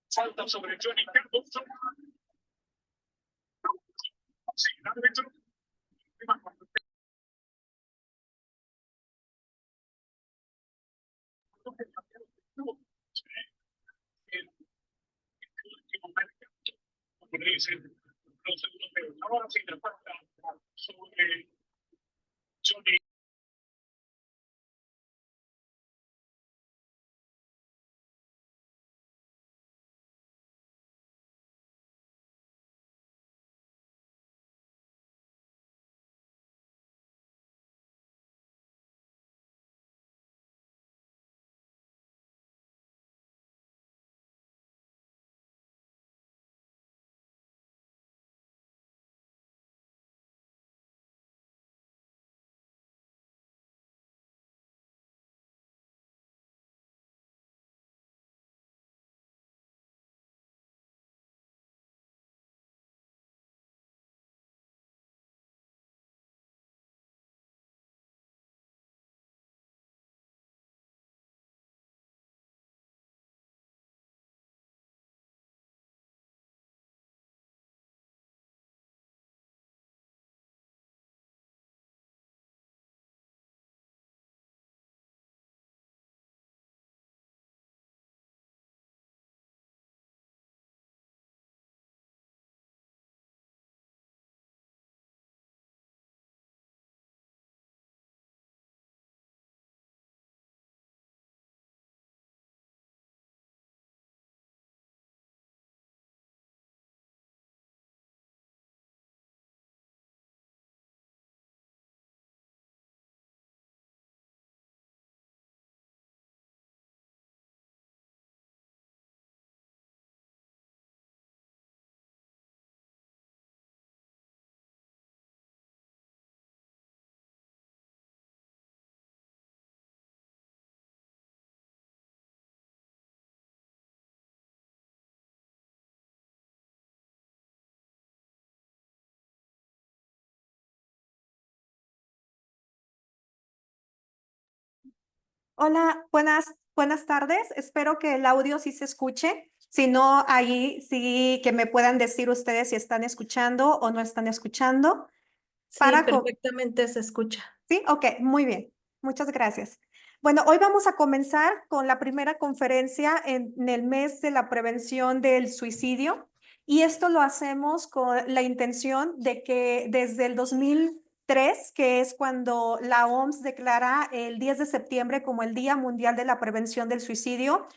Salta sobre Johnny Carlson. Sí, el árbitro. Los europeos. Ahora sí, la falta sobre Johnny. Hola, buenas tardes. Espero que el audio sí se escuche. Si no, ahí sí que me puedan decir ustedes si están escuchando o no están escuchando. Sí, Para co- perfectamente se escucha. Sí, ok, muy bien. Muchas gracias. Bueno, hoy vamos a comenzar con la primera conferencia en el mes de la prevención del suicidio y esto lo hacemos con la intención de que desde el 2003, que es cuando la OMS declara el 10 de septiembre como el Día Mundial de la Prevención del Suicidio,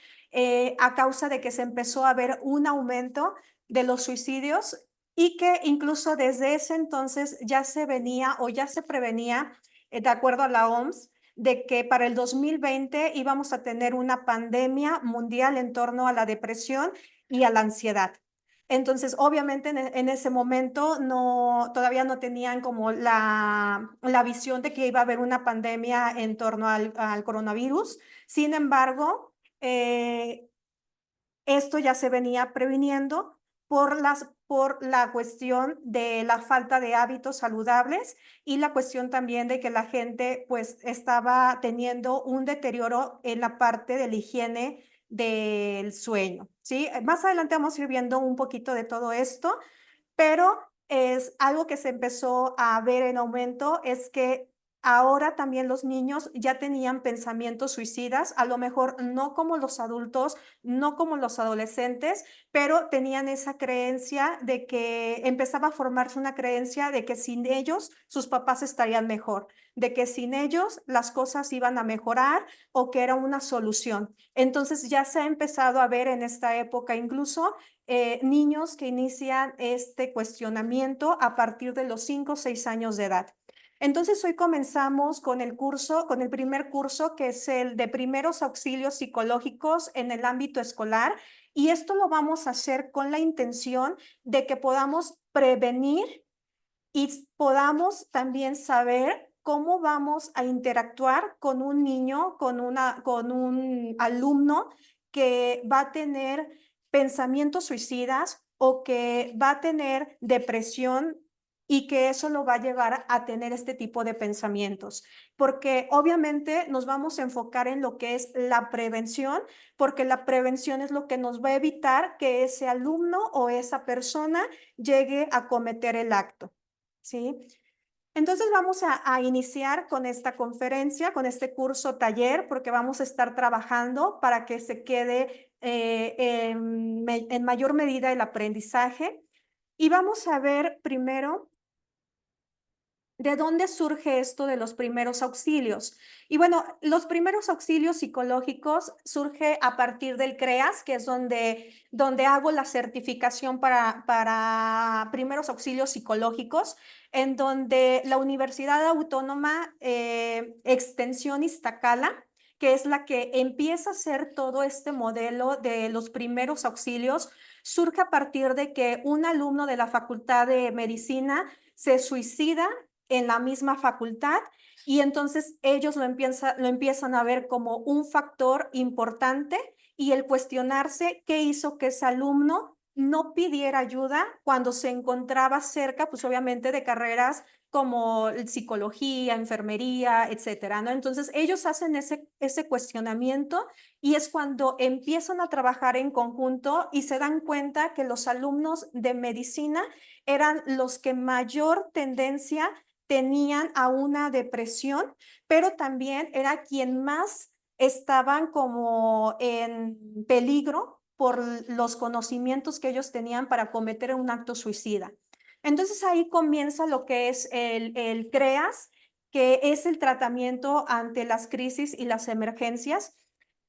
a causa de que se empezó a ver un aumento de los suicidios y que incluso desde ese entonces ya se venía o ya se prevenía, de acuerdo a la OMS, de que para el 2020 íbamos a tener una pandemia mundial en torno a la depresión y a la ansiedad. Entonces, obviamente en ese momento todavía no tenían como la visión de que iba a haber una pandemia en torno al coronavirus. Sin embargo, esto ya se venía previniendo por la cuestión de la falta de hábitos saludables y la cuestión también de que la gente pues estaba teniendo un deterioro en la parte de la higiene del sueño, ¿sí? Más adelante vamos a ir viendo un poquito de todo esto, pero es algo que se empezó a ver en aumento, es que ahora también los niños ya tenían pensamientos suicidas, a lo mejor no como los adultos, no como los adolescentes, pero tenían esa creencia de que empezaba a formarse una creencia de que sin ellos sus papás estarían mejor, de que sin ellos las cosas iban a mejorar o que era una solución. Entonces ya se ha empezado a ver en esta época incluso niños que inician este cuestionamiento a partir de los 5 o 6 años de edad. Entonces hoy comenzamos con con el primer curso, que es el de primeros auxilios psicológicos en el ámbito escolar, y esto lo vamos a hacer con la intención de que podamos prevenir y podamos también saber cómo vamos a interactuar con un niño, con un alumno que va a tener pensamientos suicidas o que va a tener depresión y que eso lo va a llevar a tener este tipo de pensamientos, porque obviamente nos vamos a enfocar en lo que es la prevención, porque la prevención es lo que nos va a evitar que ese alumno o esa persona llegue a cometer el acto, ¿sí? Entonces vamos a iniciar con esta conferencia, con este curso taller, porque vamos a estar trabajando para que se quede en mayor medida el aprendizaje. Y vamos a ver primero ¿de dónde surge esto de los primeros auxilios? Y bueno, los primeros auxilios psicológicos surge a partir del CREAS, que es donde hago la certificación para primeros auxilios psicológicos, en donde la Universidad Autónoma Extensión Iztacala, que es la que empieza a hacer todo este modelo de los primeros auxilios, surge a partir de que un alumno de la Facultad de Medicina se suicida en la misma facultad y entonces ellos lo empiezan a ver como un factor importante y el cuestionarse qué hizo que ese alumno no pidiera ayuda cuando se encontraba cerca, pues obviamente de carreras como psicología, enfermería, etcétera, ¿no? Entonces ellos hacen ese cuestionamiento y es cuando empiezan a trabajar en conjunto y se dan cuenta que los alumnos de medicina eran los que mayor tendencia tenían a una depresión, pero también era quien más estaban como en peligro por los conocimientos que ellos tenían para cometer un acto suicida. Entonces ahí comienza lo que es el CREAS, que es el tratamiento ante las crisis y las emergencias,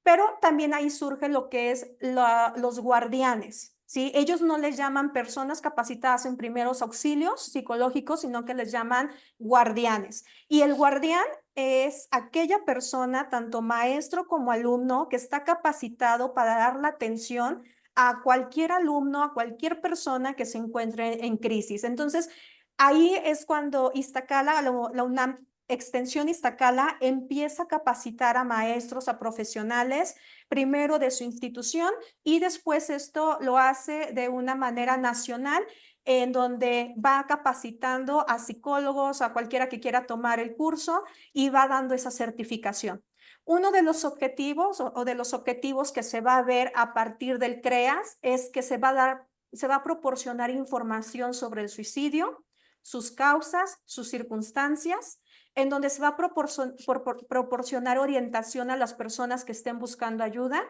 pero también ahí surge lo que es los guardianes. ¿Sí? Ellos no les llaman personas capacitadas en primeros auxilios psicológicos, sino que les llaman guardianes. Y el guardián es aquella persona, tanto maestro como alumno, que está capacitado para dar la atención a cualquier alumno, a cualquier persona que se encuentre en crisis. Entonces, ahí es cuando Iztacala, la UNAM Extensión Iztacala empieza a capacitar a maestros, a profesionales, primero de su institución y después esto lo hace de una manera nacional en donde va capacitando a psicólogos, a cualquiera que quiera tomar el curso y va dando esa certificación. Uno de los objetivos o de los objetivos que se va a ver a partir del CREAS es que se va a proporcionar información sobre el suicidio, sus causas, sus circunstancias, en donde se va a proporcionar orientación a las personas que estén buscando ayuda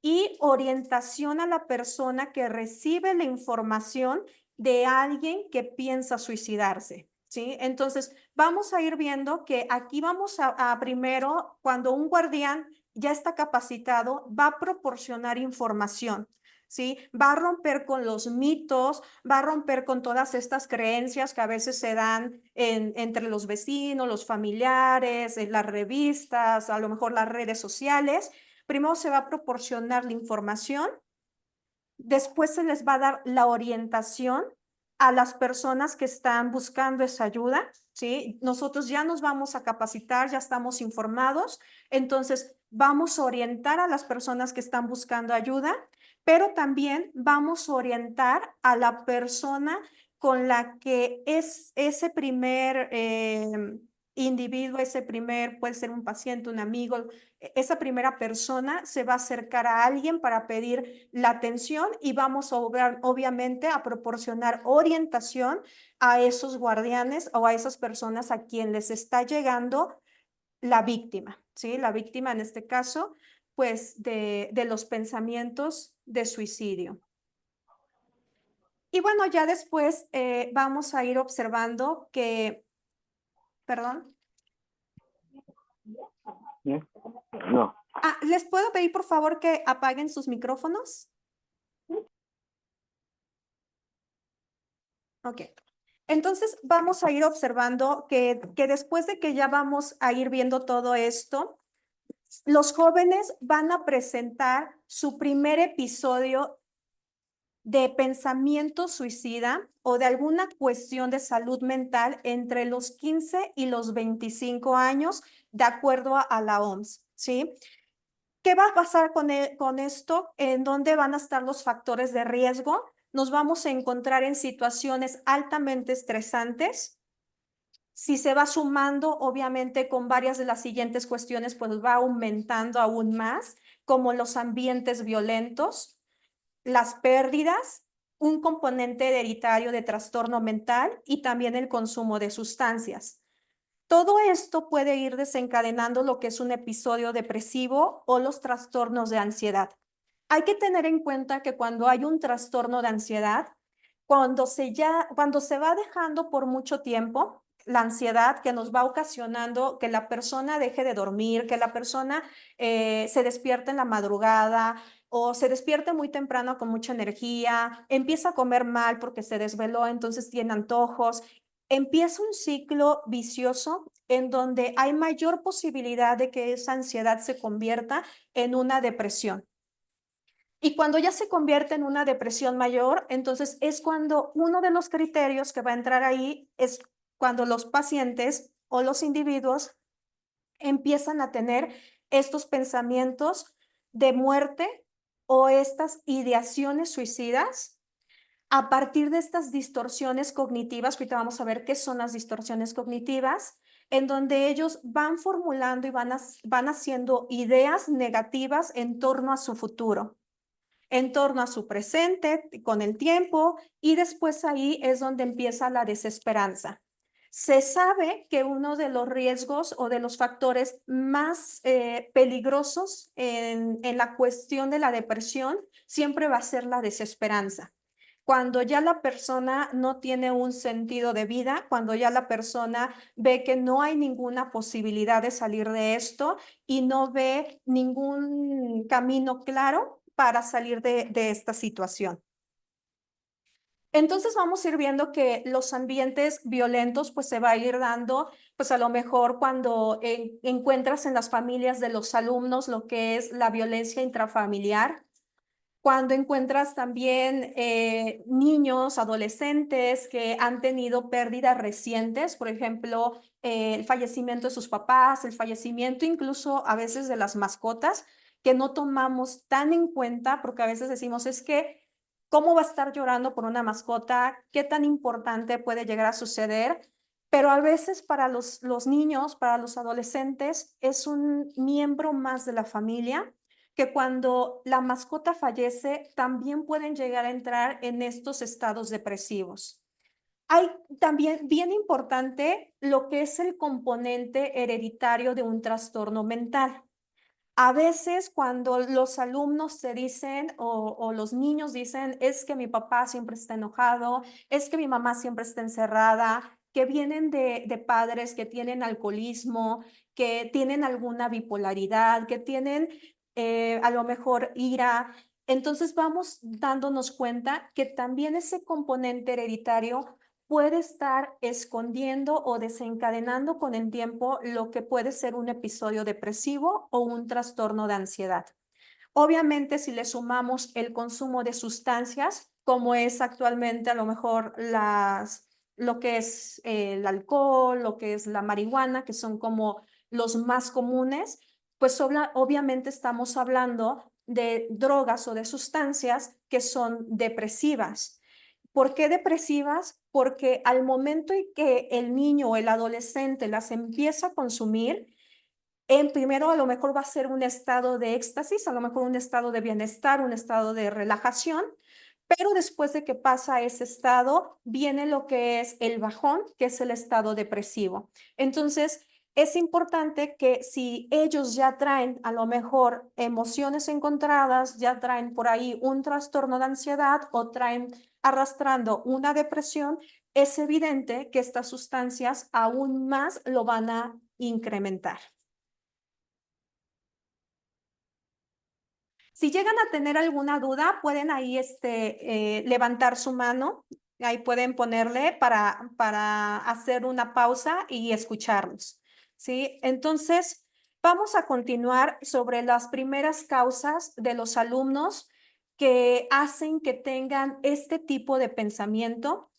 y orientación a la persona que recibe la información de alguien que piensa suicidarse, ¿sí? Entonces, vamos a ir viendo que aquí vamos a primero, cuando un guardián ya está capacitado, va a proporcionar información, ¿sí? Va a romper con los mitos, va a romper con todas estas creencias que a veces se dan entre los vecinos, los familiares, en las revistas, a lo mejor las redes sociales. Primero se va a proporcionar la información, después se les va a dar la orientación a las personas que están buscando esa ayuda, ¿sí? Nosotros ya nos vamos a capacitar, ya estamos informados, entonces vamos a orientar a las personas que están buscando ayuda, pero también vamos a orientar a la persona con la que es ese primer individuo, puede ser un paciente, un amigo, esa primera persona se va a acercar a alguien para pedir la atención y vamos a obviamente a proporcionar orientación a esos guardianes o a esas personas a quien les está llegando la víctima, ¿sí? La víctima en este caso, pues de los pensamientos de suicidio. Y bueno, ya después vamos a ir observando que, perdón. No. ¿Les puedo pedir por favor que apaguen sus micrófonos? Ok. Entonces vamos a ir observando que después de que ya vamos a ir viendo todo esto, los jóvenes van a presentar su primer episodio de pensamiento suicida o de alguna cuestión de salud mental entre los 15 y los 25 años, de acuerdo a la OMS, ¿sí? ¿Qué va a pasar con esto? ¿En dónde van a estar los factores de riesgo? nos vamos a encontrar en situaciones altamente estresantes. Si se va sumando, obviamente, con varias de las siguientes cuestiones, pues va aumentando aún más, como los ambientes violentos, las pérdidas, un componente hereditario de trastorno mental y también el consumo de sustancias. Todo esto puede ir desencadenando lo que es un episodio depresivo o los trastornos de ansiedad. Hay que tener en cuenta que cuando hay un trastorno de ansiedad, cuando se va dejando por mucho tiempo, la ansiedad que nos va ocasionando que la persona deje de dormir, que la persona se despierte en la madrugada o se despierte muy temprano con mucha energía, empieza a comer mal porque se desveló, entonces tiene antojos. Empieza un ciclo vicioso en donde hay mayor posibilidad de que esa ansiedad se convierta en una depresión. Y cuando ya se convierte en una depresión mayor, entonces es cuando uno de los criterios que va a entrar ahí es cuando los pacientes o los individuos empiezan a tener estos pensamientos de muerte o estas ideaciones suicidas a partir de estas distorsiones cognitivas, que ahorita vamos a ver qué son las distorsiones cognitivas, en donde ellos van formulando y van haciendo ideas negativas en torno a su futuro, en torno a su presente con el tiempo, y después ahí es donde empieza la desesperanza. Se sabe que uno de los riesgos o de los factores más peligrosos en la cuestión de la depresión siempre va a ser la desesperanza. Cuando ya la persona no tiene un sentido de vida, cuando ya la persona ve que no hay ninguna posibilidad de salir de esto y no ve ningún camino claro para salir de esta situación. Entonces vamos a ir viendo que los ambientes violentos pues se va a ir dando, pues a lo mejor cuando encuentras en las familias de los alumnos lo que es la violencia intrafamiliar, cuando encuentras también niños, adolescentes que han tenido pérdidas recientes, por ejemplo, el fallecimiento de sus papás, el fallecimiento incluso a veces de las mascotas, que no tomamos tan en cuenta porque a veces decimos es que, ¿cómo va a estar llorando por una mascota? ¿Qué tan importante puede llegar a suceder? Pero a veces para los niños, para los adolescentes, es un miembro más de la familia que cuando la mascota fallece también pueden llegar a entrar en estos estados depresivos. Hay también bien importante lo que es el componente hereditario de un trastorno mental. A veces cuando los alumnos te dicen o los niños dicen es que mi papá siempre está enojado, es que mi mamá siempre está encerrada, que vienen de padres que tienen alcoholismo, que tienen alguna bipolaridad, que tienen a lo mejor ira. Entonces vamos dándonos cuenta que también ese componente hereditario puede estar escondiendo o desencadenando con el tiempo lo que puede ser un episodio depresivo o un trastorno de ansiedad. Obviamente, si le sumamos el consumo de sustancias, como es actualmente a lo mejor lo que es el alcohol, lo que es la marihuana, que son como los más comunes, pues obviamente estamos hablando de drogas o de sustancias que son depresivas. ¿Por qué depresivas? Porque al momento en que el niño o el adolescente las empieza a consumir, en primero a lo mejor va a ser un estado de éxtasis, a lo mejor un estado de bienestar, un estado de relajación, pero después de que pasa ese estado, viene lo que es el bajón, que es el estado depresivo. Entonces, es importante que si ellos ya traen a lo mejor emociones encontradas, ya traen por ahí un trastorno de ansiedad o traen arrastrando una depresión, es evidente que estas sustancias aún más lo van a incrementar. Si llegan a tener alguna duda, pueden ahí levantar su mano, ahí pueden ponerle para hacer una pausa y escucharlos, ¿sí? Entonces, vamos a continuar sobre las primeras causas de los alumnos que hacen que tengan este tipo de pensamiento.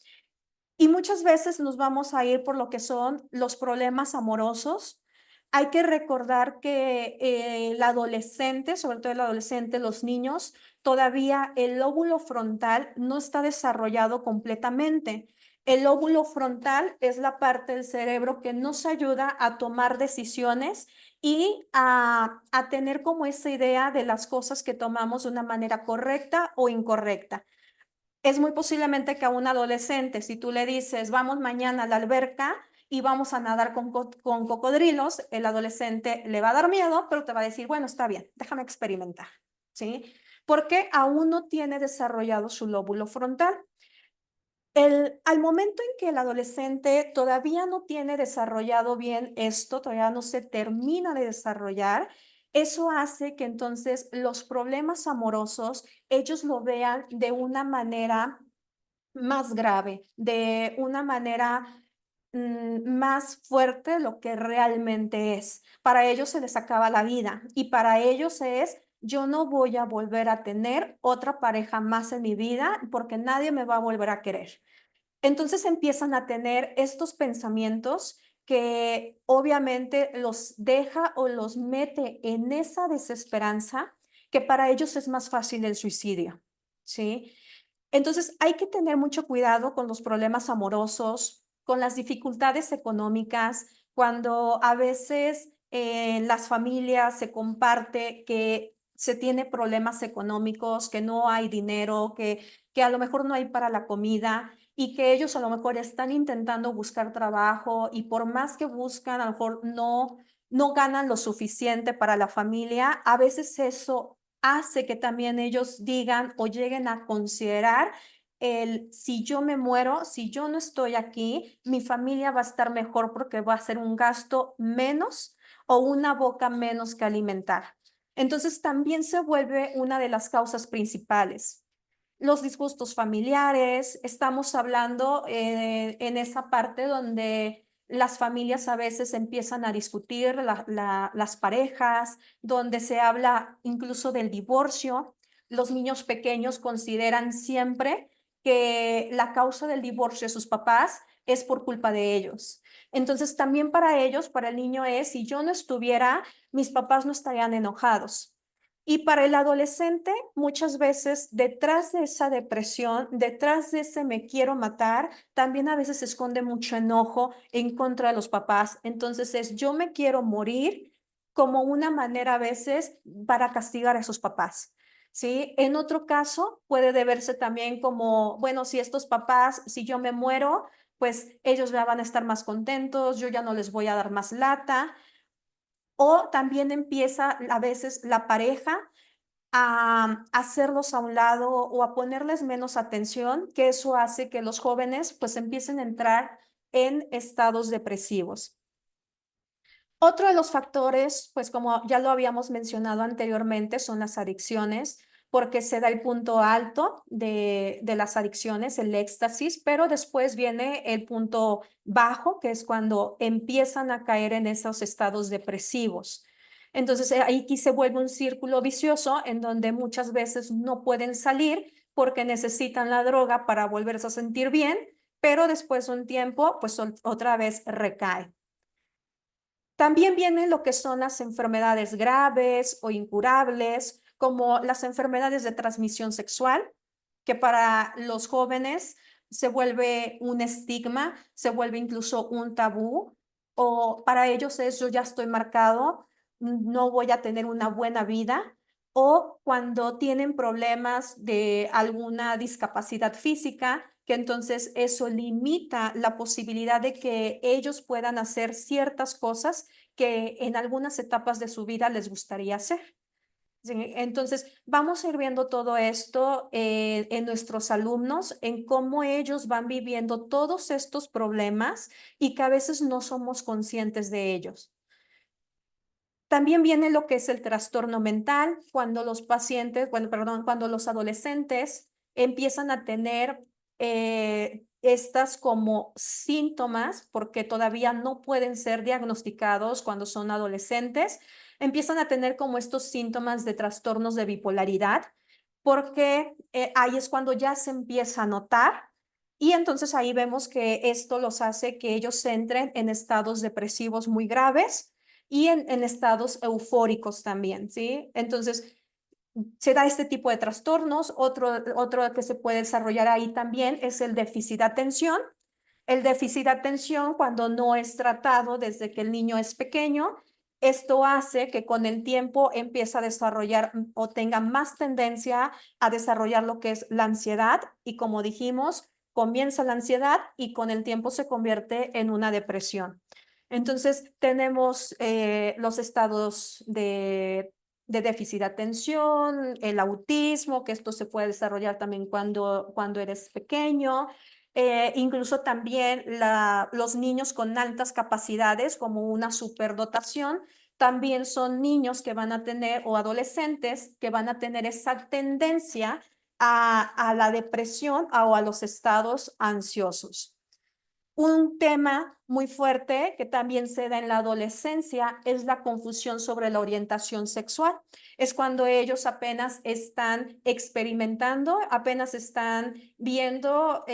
Y muchas veces nos vamos a ir por lo que son los problemas amorosos, Hay que recordar que el adolescente, sobre todo el adolescente, los niños, todavía el lóbulo frontal no está desarrollado completamente. El lóbulo frontal es la parte del cerebro que nos ayuda a tomar decisiones y a tener como esa idea de las cosas que tomamos de una manera correcta o incorrecta. Es muy posiblemente que a un adolescente, si tú le dices, vamos mañana a la alberca y vamos a nadar con cocodrilos, el adolescente le va a dar miedo, pero te va a decir, bueno, está bien, déjame experimentar, ¿sí? Porque aún no tiene desarrollado su lóbulo frontal. Al momento en que el adolescente todavía no tiene desarrollado bien esto, todavía no se termina de desarrollar, eso hace que entonces los problemas amorosos ellos lo vean de una manera más grave, de una manera más fuerte de lo que realmente es. Para ellos se les acaba la vida y para ellos es, yo no voy a volver a tener otra pareja más en mi vida porque nadie me va a volver a querer. Entonces empiezan a tener estos pensamientos que obviamente los deja o los mete en esa desesperanza que para ellos es más fácil el suicidio, ¿sí? Entonces hay que tener mucho cuidado con los problemas amorosos, con las dificultades económicas, cuando a veces en las familias se comparte que se tiene problemas económicos, que no hay dinero, que a lo mejor no hay para la comida y que ellos a lo mejor están intentando buscar trabajo y por más que buscan, a lo mejor no ganan lo suficiente para la familia. A veces eso hace que también ellos digan o lleguen a considerar si yo me muero, si yo no estoy aquí, mi familia va a estar mejor porque va a ser un gasto menos o una boca menos que alimentar. Entonces también se vuelve una de las causas principales. Los disgustos familiares, estamos hablando en esa parte donde las familias a veces empiezan a discutir, las parejas, donde se habla incluso del divorcio. Los niños pequeños consideran siempre que la causa del divorcio de sus papás es por culpa de ellos. Entonces también para ellos, para el niño es, si yo no estuviera, mis papás no estarían enojados. Y para el adolescente, muchas veces detrás de esa depresión, detrás de ese me quiero matar, también a veces se esconde mucho enojo en contra de los papás. Entonces es yo me quiero morir como una manera a veces para castigar a sus papás. ¿Sí? En otro caso puede deberse también como, bueno, si estos papás, si yo me muero, pues ellos ya van a estar más contentos, yo ya no les voy a dar más lata. O también empieza a veces la pareja a hacerlos a un lado o a ponerles menos atención, que eso hace que los jóvenes pues empiecen a entrar en estados depresivos. Otro de los factores, pues como ya lo habíamos mencionado anteriormente, son las adicciones, porque se da el punto alto de las adicciones, el éxtasis, pero después viene el punto bajo, que es cuando empiezan a caer en esos estados depresivos. Entonces ahí se vuelve un círculo vicioso en donde muchas veces no pueden salir porque necesitan la droga para volverse a sentir bien, pero después de un tiempo, pues otra vez recae. También vienen lo que son las enfermedades graves o incurables, como las enfermedades de transmisión sexual, que para los jóvenes se vuelve un estigma, se vuelve incluso un tabú, o para ellos es yo ya estoy marcado, no voy a tener una buena vida, o cuando tienen problemas de alguna discapacidad física, que entonces eso limita la posibilidad de que ellos puedan hacer ciertas cosas que en algunas etapas de su vida les gustaría hacer. ¿Sí? Entonces, vamos a ir viendo todo esto en nuestros alumnos, en cómo ellos van viviendo todos estos problemas y que a veces no somos conscientes de ellos. También viene lo que es el trastorno mental, cuando los pacientes, bueno, perdón, cuando los adolescentes empiezan a tener estas como síntomas, porque todavía no pueden ser diagnosticados cuando son adolescentes, empiezan a tener como estos síntomas de trastornos de bipolaridad, porque ahí es cuando ya se empieza a notar y entonces ahí vemos que esto los hace que ellos se entren en estados depresivos muy graves y en estados eufóricos también, ¿sí? Entonces, se da este tipo de trastornos. Otro que se puede desarrollar ahí también es el déficit de atención. El déficit de atención, cuando no es tratado desde que el niño es pequeño, esto hace que con el tiempo empiece a desarrollar o tenga más tendencia a desarrollar lo que es la ansiedad y, como dijimos, comienza la ansiedad y con el tiempo se convierte en una depresión. Entonces tenemos los estados de déficit de atención, el autismo, que esto se puede desarrollar también cuando eres pequeño. Incluso también los niños con altas capacidades, como una superdotación, también son niños que van a tener, o adolescentes que van a tener esa tendencia a la depresión o a los estados ansiosos. Un tema muy fuerte que también se da en la adolescencia es la confusión sobre la orientación sexual. Es cuando ellos apenas están experimentando, apenas están viendo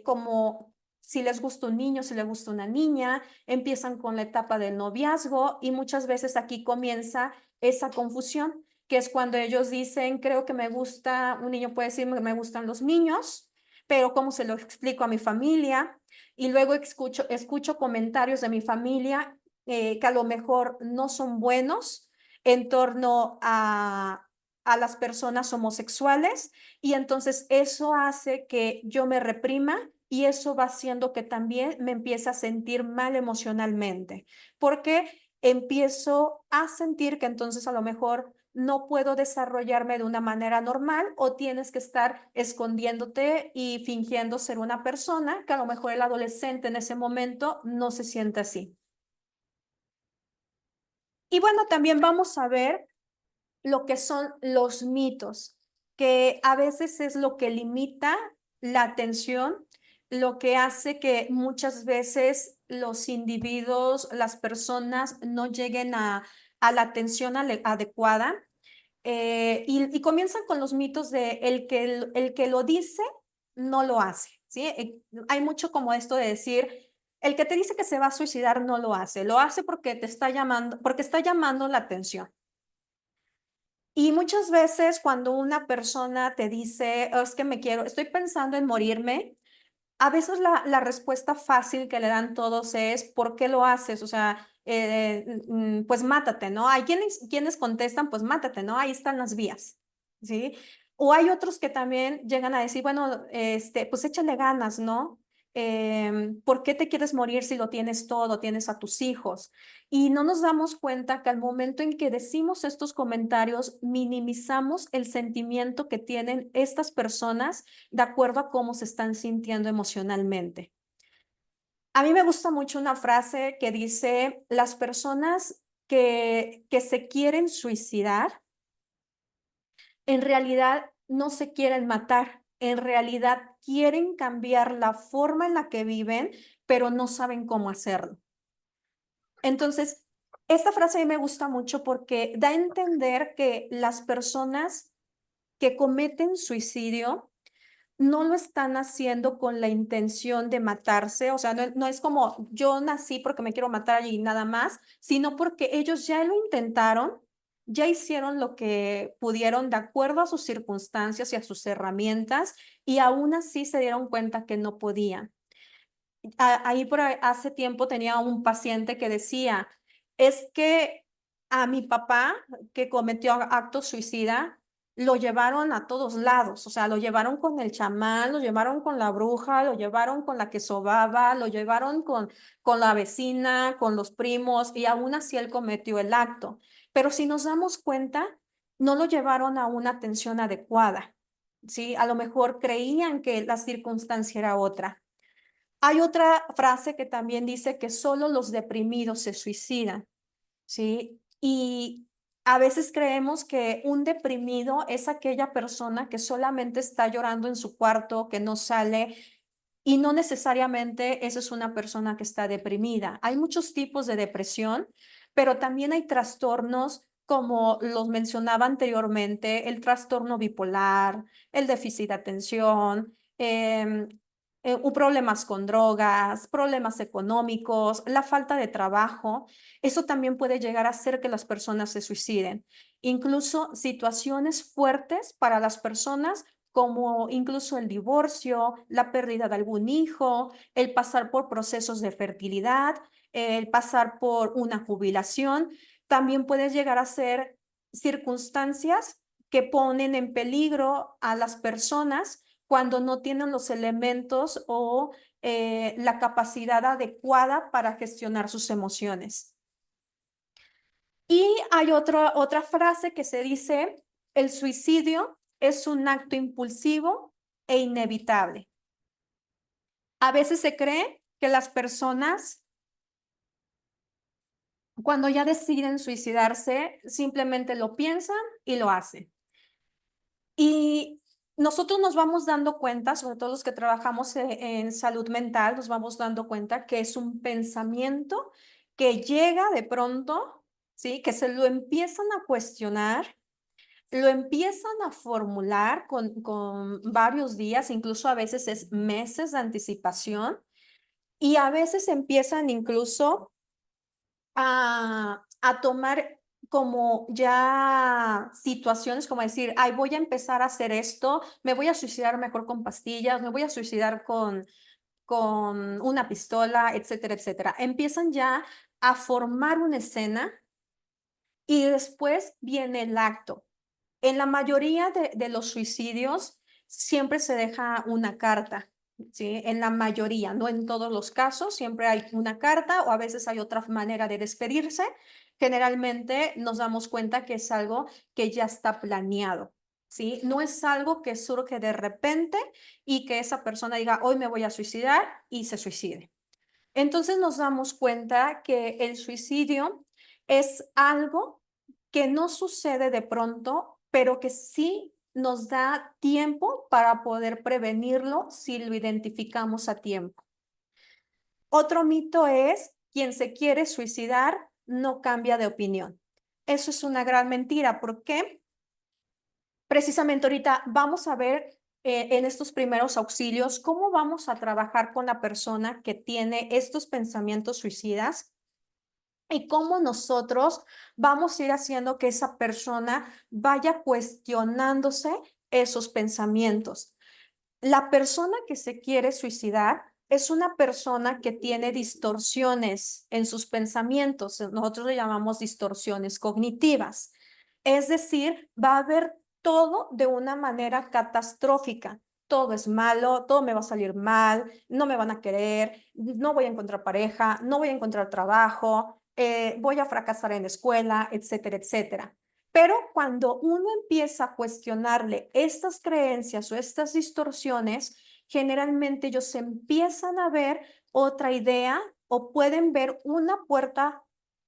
como si les gusta un niño, si les gusta una niña, empiezan con la etapa del noviazgo y muchas veces aquí comienza esa confusión, que es cuando ellos dicen, creo que me gusta, un niño puede decir que me gustan los niños, pero ¿cómo se lo explico a mi familia? Y luego escucho comentarios de mi familia que a lo mejor no son buenos en torno a las personas homosexuales, y entonces eso hace que yo me reprima y eso va haciendo que también me empiece a sentir mal emocionalmente, porque empiezo a sentir que entonces a lo mejor no puedo desarrollarme de una manera normal, o tienes que estar escondiéndote y fingiendo ser una persona que a lo mejor el adolescente en ese momento no se siente así. Y bueno, también vamos a ver lo que son los mitos, que a veces es lo que limita la atención, lo que hace que muchas veces los individuos, las personas no lleguen a la atención adecuada. Y comienzan con los mitos de el que lo dice, no lo hace, ¿sí? Hay mucho como esto de decir, el que te dice que se va a suicidar no lo hace porque te está llamando, porque está llamando la atención. Y muchas veces cuando una persona te dice, "Oh, es que estoy pensando en morirme", a veces la respuesta fácil que le dan todos es, ¿por qué lo haces? O sea, pues mátate, ¿no? Hay quienes contestan, pues mátate, ¿no? Ahí están las vías, ¿sí? O hay otros que también llegan a decir, bueno, pues échale ganas, ¿no? ¿Por qué te quieres morir si lo tienes todo, tienes a tus hijos? Y no nos damos cuenta que al momento en que decimos estos comentarios, minimizamos el sentimiento que tienen estas personas de acuerdo a cómo se están sintiendo emocionalmente. A mí me gusta mucho una frase que dice, las personas que se quieren suicidar, en realidad no se quieren matar, en realidad quieren cambiar la forma en la que viven, pero no saben cómo hacerlo. Entonces, esta frase a mí me gusta mucho porque da a entender que las personas que cometen suicidio no lo están haciendo con la intención de matarse, o sea, no es como yo nací porque me quiero matar y nada más, sino porque ellos ya lo intentaron, ya hicieron lo que pudieron de acuerdo a sus circunstancias y a sus herramientas, y aún así se dieron cuenta que no podían. Hace tiempo tenía un paciente que decía, es que a mi papá, que cometió acto suicida, lo llevaron a todos lados, o sea, lo llevaron con el chamán, lo llevaron con la bruja, lo llevaron con la que sobaba, lo llevaron con la vecina, con los primos, y aún así él cometió el acto. Pero si nos damos cuenta, no lo llevaron a una atención adecuada, ¿sí? A lo mejor creían que la circunstancia era otra. Hay otra frase que también dice que solo los deprimidos se suicidan, ¿sí? Y a veces creemos que un deprimido es aquella persona que solamente está llorando en su cuarto, que no sale, y no necesariamente esa es una persona que está deprimida. Hay muchos tipos de depresión, pero también hay trastornos como los mencionaba anteriormente, el trastorno bipolar, el déficit de atención, problemas con drogas, problemas económicos, la falta de trabajo. Eso también puede llegar a hacer que las personas se suiciden. Incluso situaciones fuertes para las personas como incluso el divorcio, la pérdida de algún hijo, el pasar por procesos de fertilidad, el pasar por una jubilación, también puede llegar a ser circunstancias que ponen en peligro a las personas cuando no tienen los elementos o la capacidad adecuada para gestionar sus emociones. Y hay otra frase que se dice, el suicidio es un acto impulsivo e inevitable. A veces se cree que las personas, cuando ya deciden suicidarse, simplemente lo piensan y lo hacen. Y nosotros nos vamos dando cuenta, sobre todo los que trabajamos en salud mental, nos vamos dando cuenta que es un pensamiento que llega de pronto, ¿sí? Que se lo empiezan a cuestionar, lo empiezan a formular con varios días, incluso a veces es meses de anticipación, y a veces empiezan incluso a tomar como ya situaciones como decir, ay, voy a empezar a hacer esto, me voy a suicidar mejor con pastillas, me voy a suicidar con una pistola, etcétera, etcétera. Empiezan ya a formar una escena y después viene el acto. En la mayoría de los suicidios siempre se deja una carta, ¿sí? En la mayoría, no en todos los casos, siempre hay una carta o a veces hay otra manera de despedirse. Generalmente nos damos cuenta que es algo que ya está planeado, ¿sí? No es algo que surge de repente y que esa persona diga, hoy me voy a suicidar y se suicide. Entonces nos damos cuenta que el suicidio es algo que no sucede de pronto, pero que sí nos da tiempo para poder prevenirlo si lo identificamos a tiempo. Otro mito es, quien se quiere suicidar no cambia de opinión. Eso es una gran mentira. ¿Por qué? Precisamente ahorita vamos a ver en estos primeros auxilios cómo vamos a trabajar con la persona que tiene estos pensamientos suicidas y cómo nosotros vamos a ir haciendo que esa persona vaya cuestionándose esos pensamientos. La persona que se quiere suicidar es una persona que tiene distorsiones en sus pensamientos. Nosotros le llamamos distorsiones cognitivas. Es decir, va a ver todo de una manera catastrófica. Todo es malo, todo me va a salir mal, no me van a querer, no voy a encontrar pareja, no voy a encontrar trabajo, voy a fracasar en la escuela, etcétera, etcétera. Pero cuando uno empieza a cuestionarle estas creencias o estas distorsiones, generalmente ellos empiezan a ver otra idea o pueden ver una puerta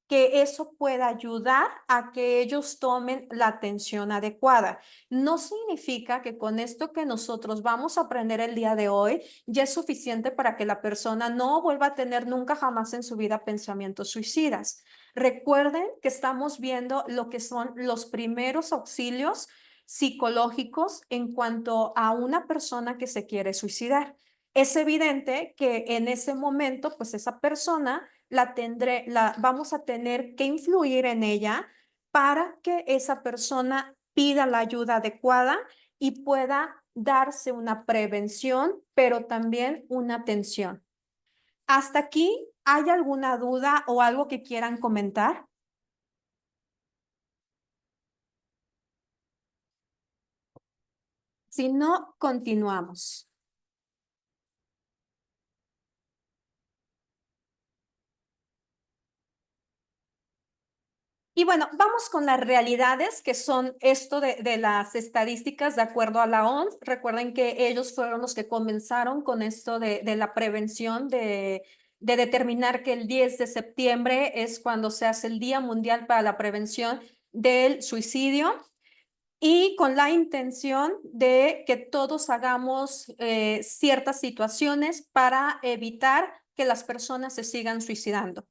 que eso pueda ayudar a que ellos tomen la atención adecuada. No significa que con esto que nosotros vamos a aprender el día de hoy ya es suficiente para que la persona no vuelva a tener nunca jamás en su vida pensamientos suicidas. Recuerden que estamos viendo lo que son los primeros auxilios psicológicos en cuanto a una persona que se quiere suicidar. Es evidente que en ese momento, pues esa persona vamos a tener que influir en ella para que esa persona pida la ayuda adecuada y pueda darse una prevención, pero también una atención. ¿Hasta aquí hay alguna duda o algo que quieran comentar? Si no, continuamos. Y bueno, vamos con las realidades que son esto de las estadísticas de acuerdo a la OMS. Recuerden que ellos fueron los que comenzaron con esto de la prevención, de determinar que el 10 de septiembre es cuando se hace el Día Mundial para la Prevención del Suicidio y con la intención de que todos hagamos ciertas situaciones para evitar que las personas se sigan suicidando.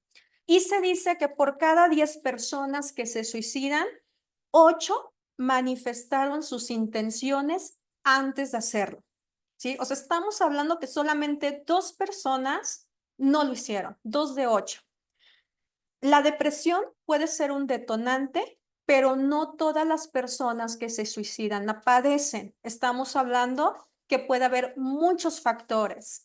Y se dice que por cada 10 personas que se suicidan, 8 manifestaron sus intenciones antes de hacerlo. ¿sí? O sea, estamos hablando que solamente 2 personas no lo hicieron, 2 de 8. La depresión puede ser un detonante, pero no todas las personas que se suicidan la padecen. Estamos hablando que puede haber muchos factores.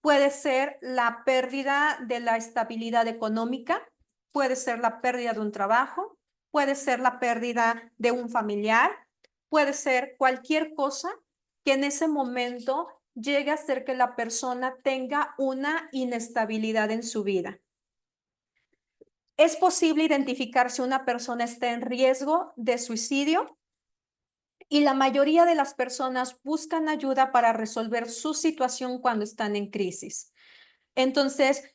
Puede ser la pérdida de la estabilidad económica, puede ser la pérdida de un trabajo, puede ser la pérdida de un familiar, puede ser cualquier cosa que en ese momento llegue a hacer que la persona tenga una inestabilidad en su vida. Es posible identificar si una persona está en riesgo de suicidio y la mayoría de las personas buscan ayuda para resolver su situación cuando están en crisis. Entonces,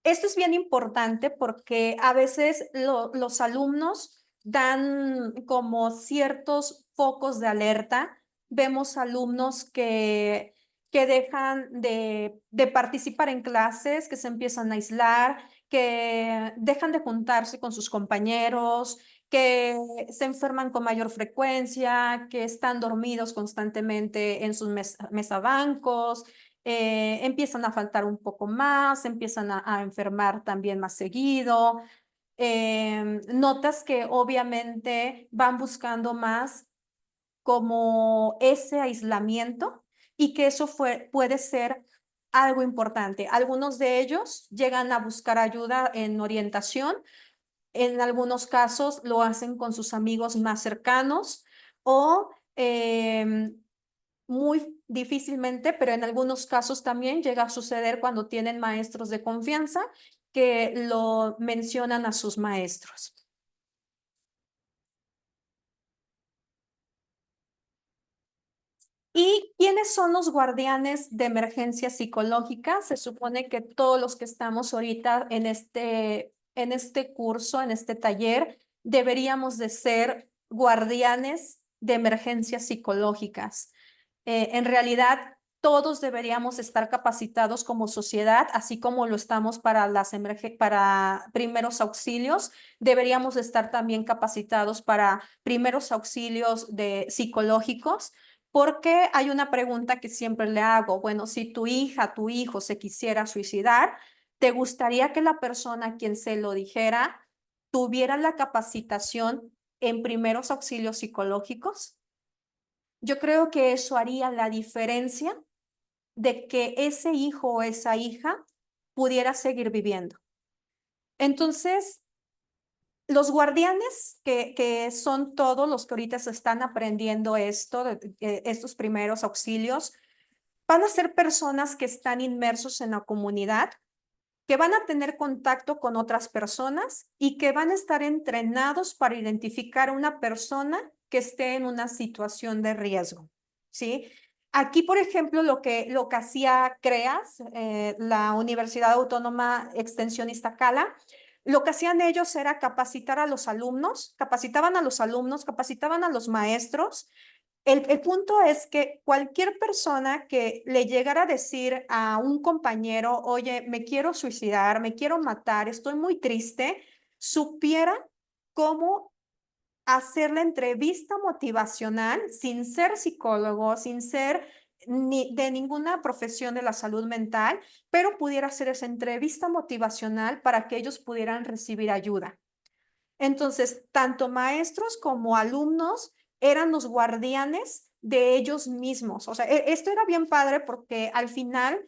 esto es bien importante porque a veces los alumnos dan como ciertos focos de alerta. Vemos alumnos que dejan de participar en clases, que se empiezan a aislar, que dejan de juntarse con sus compañeros, que se enferman con mayor frecuencia, que están dormidos constantemente en sus mesabancos, empiezan a faltar un poco más, empiezan a enfermar también más seguido. Notas que obviamente van buscando más como ese aislamiento y que eso puede ser algo importante. Algunos de ellos llegan a buscar ayuda en orientación, en algunos casos lo hacen con sus amigos más cercanos o muy difícilmente, pero en algunos casos también llega a suceder cuando tienen maestros de confianza que lo mencionan a sus maestros. ¿Y quiénes son los guardianes de emergencia psicológica? Se supone que todos los que estamos ahorita en este curso, en este taller, deberíamos de ser guardianes de emergencias psicológicas. En realidad, todos deberíamos estar capacitados como sociedad, así como lo estamos para para primeros auxilios, deberíamos estar también capacitados para primeros auxilios psicológicos. Porque hay una pregunta que siempre le hago, bueno, si tu hija, tu hijo se quisiera suicidar, ¿te gustaría que la persona a quien se lo dijera tuviera la capacitación en primeros auxilios psicológicos? Yo creo que eso haría la diferencia de que ese hijo o esa hija pudiera seguir viviendo. Entonces, los guardianes, que son todos los que ahorita se están aprendiendo estos primeros auxilios, van a ser personas que están inmersos en la comunidad, que van a tener contacto con otras personas y que van a estar entrenados para identificar a una persona que esté en una situación de riesgo, ¿sí? Aquí, por ejemplo, lo que hacía CREAS, la Universidad Autónoma Extensión Iztacala, lo que hacían ellos era capacitar a los alumnos, capacitaban a los alumnos, capacitaban a los maestros. El punto es que cualquier persona que le llegara a decir a un compañero, oye, me quiero suicidar, me quiero matar, estoy muy triste, supiera cómo hacer la entrevista motivacional sin ser psicólogo, sin ser de ninguna profesión de la salud mental, pero pudiera hacer esa entrevista motivacional para que ellos pudieran recibir ayuda. Entonces, tanto maestros como alumnos eran los guardianes de ellos mismos. O sea, esto era bien padre porque al final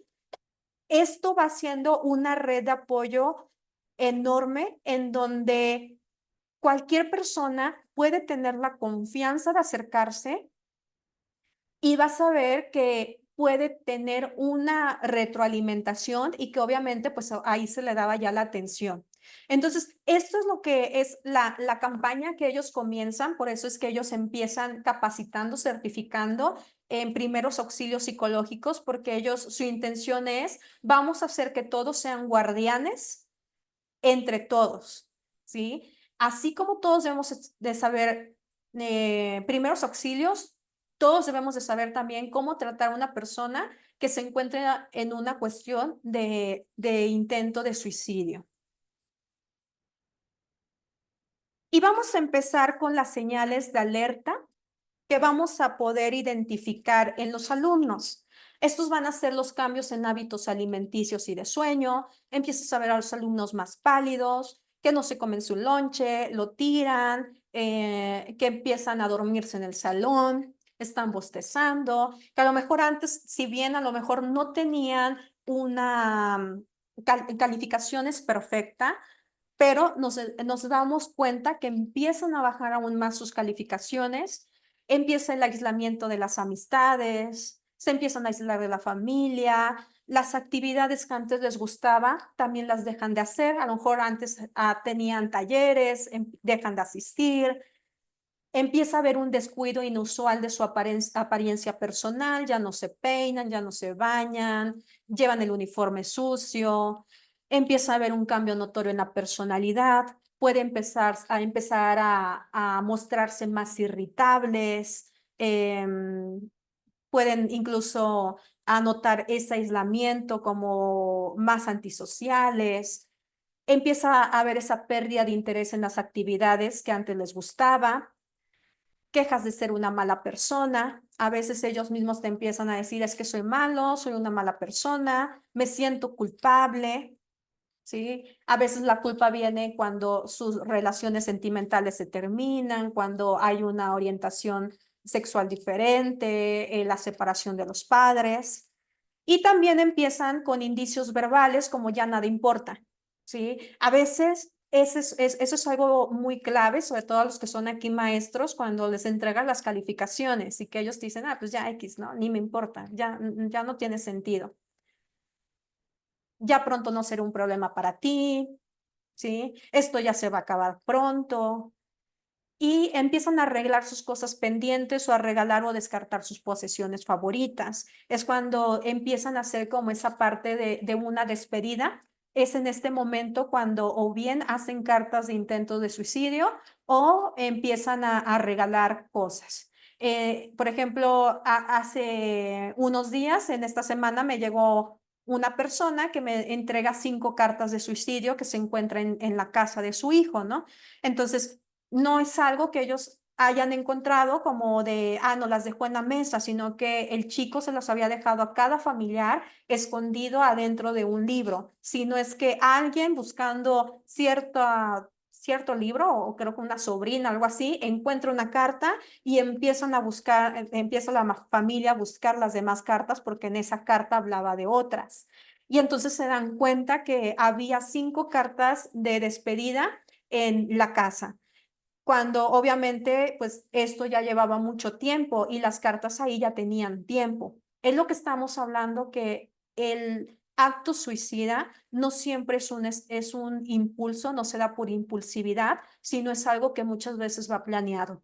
esto va siendo una red de apoyo enorme en donde cualquier persona puede tener la confianza de acercarse y va a saber que puede tener una retroalimentación y que obviamente pues ahí se le daba ya la atención. Entonces, esto es lo que es la campaña que ellos comienzan, por eso es que ellos empiezan capacitando, certificando en primeros auxilios psicológicos, porque ellos, su intención es, vamos a hacer que todos sean guardianes entre todos, ¿sí? Así como todos debemos de saber primeros auxilios, todos debemos de saber también cómo tratar a una persona que se encuentre en una cuestión de intento de suicidio. Y vamos a empezar con las señales de alerta que vamos a poder identificar en los alumnos. Estos van a ser los cambios en hábitos alimenticios y de sueño. Empiezas a ver a los alumnos más pálidos, que no se comen su lonche, lo tiran, que empiezan a dormirse en el salón, están bostezando, que a lo mejor antes, si bien a lo mejor no tenían una calificaciones perfecta, pero nos damos cuenta que empiezan a bajar aún más sus calificaciones, empieza el aislamiento de las amistades, se empiezan a aislar de la familia, las actividades que antes les gustaba también las dejan de hacer, a lo mejor antes tenían talleres, dejan de asistir, empieza a haber un descuido inusual de su apariencia personal, ya no se peinan, ya no se bañan, llevan el uniforme sucio, empieza a haber un cambio notorio en la personalidad, puede empezar a mostrarse más irritables, pueden incluso anotar ese aislamiento como más antisociales. Empieza a haber esa pérdida de interés en las actividades que antes les gustaba, quejas de ser una mala persona. A veces ellos mismos te empiezan a decir, es que soy malo, soy una mala persona, me siento culpable, ¿sí? A veces la culpa viene cuando sus relaciones sentimentales se terminan, cuando hay una orientación sexual diferente, la separación de los padres. Y también empiezan con indicios verbales como ya nada importa, ¿sí? A veces eso es algo muy clave, sobre todo a los que son aquí maestros, cuando les entregan las calificaciones y que ellos dicen, pues ya X, ¿no? Ni me importa, ya no tiene sentido. Ya pronto no será un problema para ti, ¿sí? Esto ya se va a acabar pronto. Y empiezan a arreglar sus cosas pendientes o a regalar o descartar sus posesiones favoritas. Es cuando empiezan a hacer como esa parte de una despedida. Es en este momento cuando o bien hacen cartas de intentos de suicidio o empiezan a regalar cosas. Por ejemplo, hace unos días, en esta semana, me llegó una persona que me entrega 5 cartas de suicidio que se encuentran en la casa de su hijo, ¿no? Entonces, no es algo que ellos hayan encontrado como de, no las dejó en la mesa, sino que el chico se las había dejado a cada familiar escondido adentro de un libro. Si no es que alguien buscando cierto libro, o creo que una sobrina, algo así, encuentra una carta y empiezan a buscar, empieza la familia a buscar las demás cartas porque en esa carta hablaba de otras. Y entonces se dan cuenta que había 5 cartas de despedida en la casa, cuando obviamente pues esto ya llevaba mucho tiempo y las cartas ahí ya tenían tiempo. Es lo que estamos hablando, que el acto suicida no siempre es un impulso, no se da por impulsividad, sino es algo que muchas veces va planeado.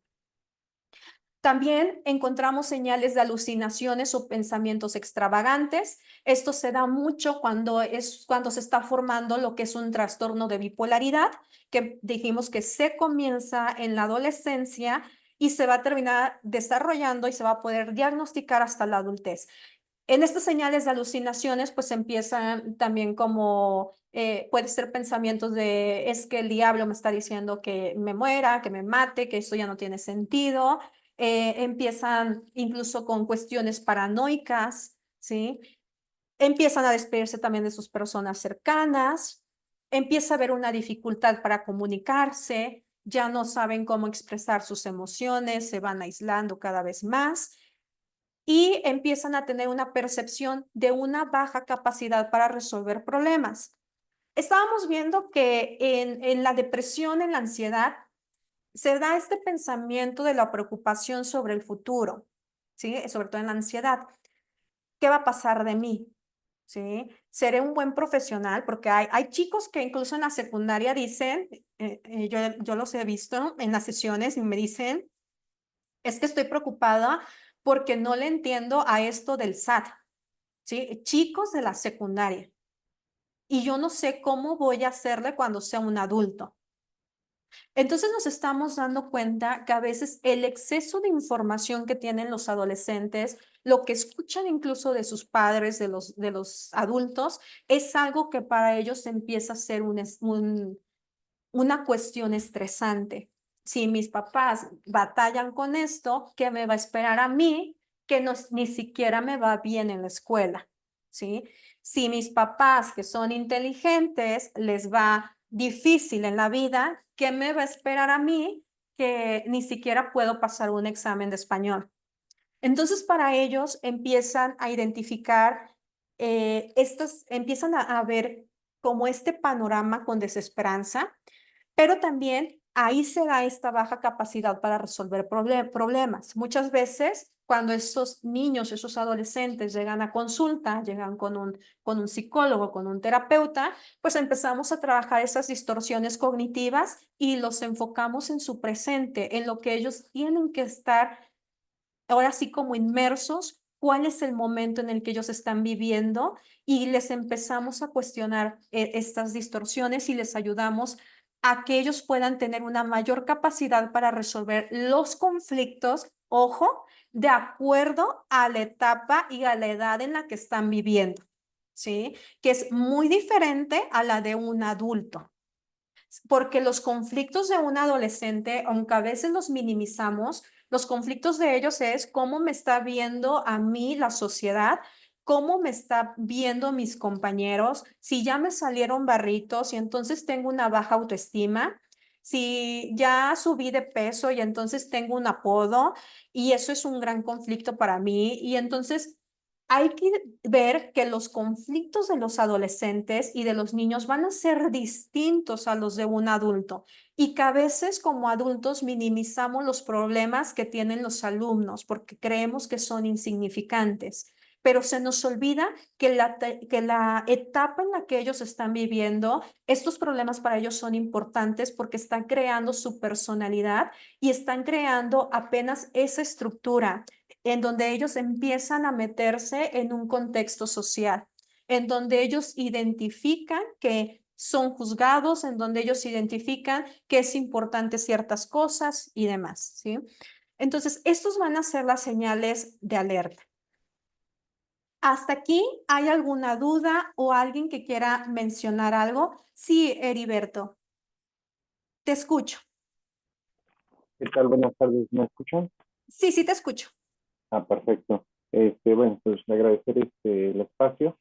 También encontramos señales de alucinaciones o pensamientos extravagantes. Esto se da mucho cuando se está formando lo que es un trastorno de bipolaridad, que dijimos que se comienza en la adolescencia y se va a terminar desarrollando y se va a poder diagnosticar hasta la adultez. En estas señales de alucinaciones, pues empiezan también como, puede ser pensamientos de, es que el diablo me está diciendo que me muera, que me mate, que esto ya no tiene sentido. Empiezan incluso con cuestiones paranoicas, ¿sí? Empiezan a despedirse también de sus personas cercanas, empieza a haber una dificultad para comunicarse, ya no saben cómo expresar sus emociones, se van aislando cada vez más y empiezan a tener una percepción de una baja capacidad para resolver problemas. Estábamos viendo que en la depresión, en la ansiedad, se da este pensamiento de la preocupación sobre el futuro, ¿sí? Sobre todo en la ansiedad. ¿Qué va a pasar de mí? ¿Sí? ¿Seré un buen profesional? Porque hay chicos que incluso en la secundaria dicen, yo los he visto en las sesiones y me dicen, es que estoy preocupada porque no le entiendo a esto del SAT, ¿sí? Chicos de la secundaria. Y yo no sé cómo voy a hacerle cuando sea un adulto. Entonces nos estamos dando cuenta que a veces el exceso de información que tienen los adolescentes, lo que escuchan incluso de sus padres, de los adultos, es algo que para ellos empieza a ser una cuestión estresante, si mis papás batallan con esto, ¿qué me va a esperar a mí que no, ni siquiera me va bien en la escuela? ¿Sí? Si mis papás que son inteligentes les va difícil en la vida, ¿qué me va a esperar a mí que ni siquiera puedo pasar un examen de español? Entonces, para ellos empiezan a identificar, empiezan a ver como este panorama con desesperanza, pero también ahí se da esta baja capacidad para resolver problemas. Muchas veces, cuando esos niños, esos adolescentes llegan a consulta, llegan con un psicólogo, con un terapeuta, pues empezamos a trabajar esas distorsiones cognitivas y los enfocamos en su presente, en lo que ellos tienen que estar ahora sí como inmersos, cuál es el momento en el que ellos están viviendo y les empezamos a cuestionar estas distorsiones y les ayudamos a que ellos puedan tener una mayor capacidad para resolver los conflictos, ojo, de acuerdo a la etapa y a la edad en la que están viviendo, ¿sí? Que es muy diferente a la de un adulto. Porque los conflictos de un adolescente, aunque a veces los minimizamos, los conflictos de ellos es cómo me está viendo a mí la sociedad, cómo me está viendo mis compañeros, si ya me salieron barritos y entonces tengo una baja autoestima, si ya subí de peso y entonces tengo un apodo y eso es un gran conflicto para mí y entonces hay que ver que los conflictos de los adolescentes y de los niños van a ser distintos a los de un adulto y que a veces como adultos minimizamos los problemas que tienen los alumnos porque creemos que son insignificantes, pero se nos olvida que la etapa en la que ellos están viviendo, estos problemas para ellos son importantes porque están creando su personalidad y están creando apenas esa estructura en donde ellos empiezan a meterse en un contexto social, en donde ellos identifican que son juzgados, en donde ellos identifican que es importante ciertas cosas y demás, ¿sí? Entonces, estos van a ser las señales de alerta. ¿Hasta aquí hay alguna duda o alguien que quiera mencionar algo? Sí, Heriberto, te escucho. ¿Qué tal? Buenas tardes, ¿me escuchan? Sí, sí, te escucho. Ah, perfecto. Bueno, pues agradecer el espacio,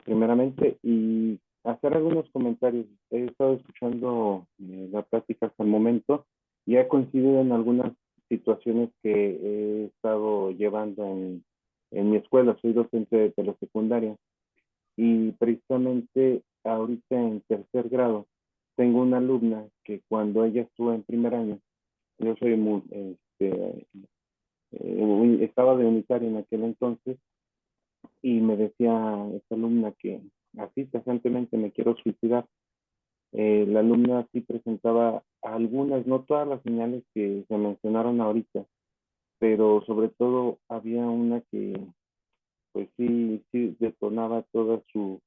primeramente, y hacer algunos comentarios. He estado escuchando la plática hasta el momento y he coincidido en algunas situaciones que he estado llevando en mi escuela. Soy docente de telesecundaria y precisamente ahorita en tercer grado tengo una alumna que cuando ella estuvo en primer año, yo soy estaba de unitario en aquel entonces y me decía esta alumna que así tajantemente me quiero suicidar. La alumna sí presentaba algunas, no todas las señales que se mencionaron ahorita, pero sobre todo había una que pues sí detonaba toda su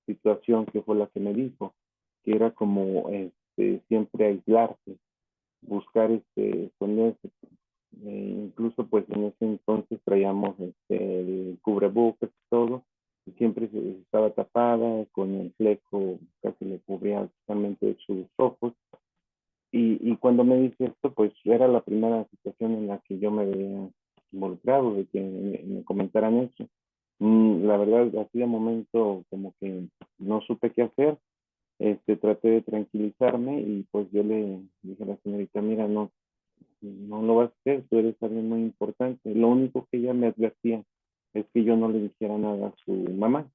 situación, que fue la que me dijo, que era como siempre aislarse, buscar esconderse. Incluso pues en ese entonces traíamos el cubrebocas y todo, y siempre estaba tapada, con el fleco casi le cubría totalmente sus ojos. Y cuando me dice esto, pues era la primera situación en la que yo me veía involucrado, de que me comentaran eso. La verdad, así de momento como que no supe qué hacer. Traté de tranquilizarme y pues yo le dije a la señorita, mira, no lo vas a hacer, tú eres alguien muy importante. Lo único que ella me advertía es que yo no le dijera nada a su mamá.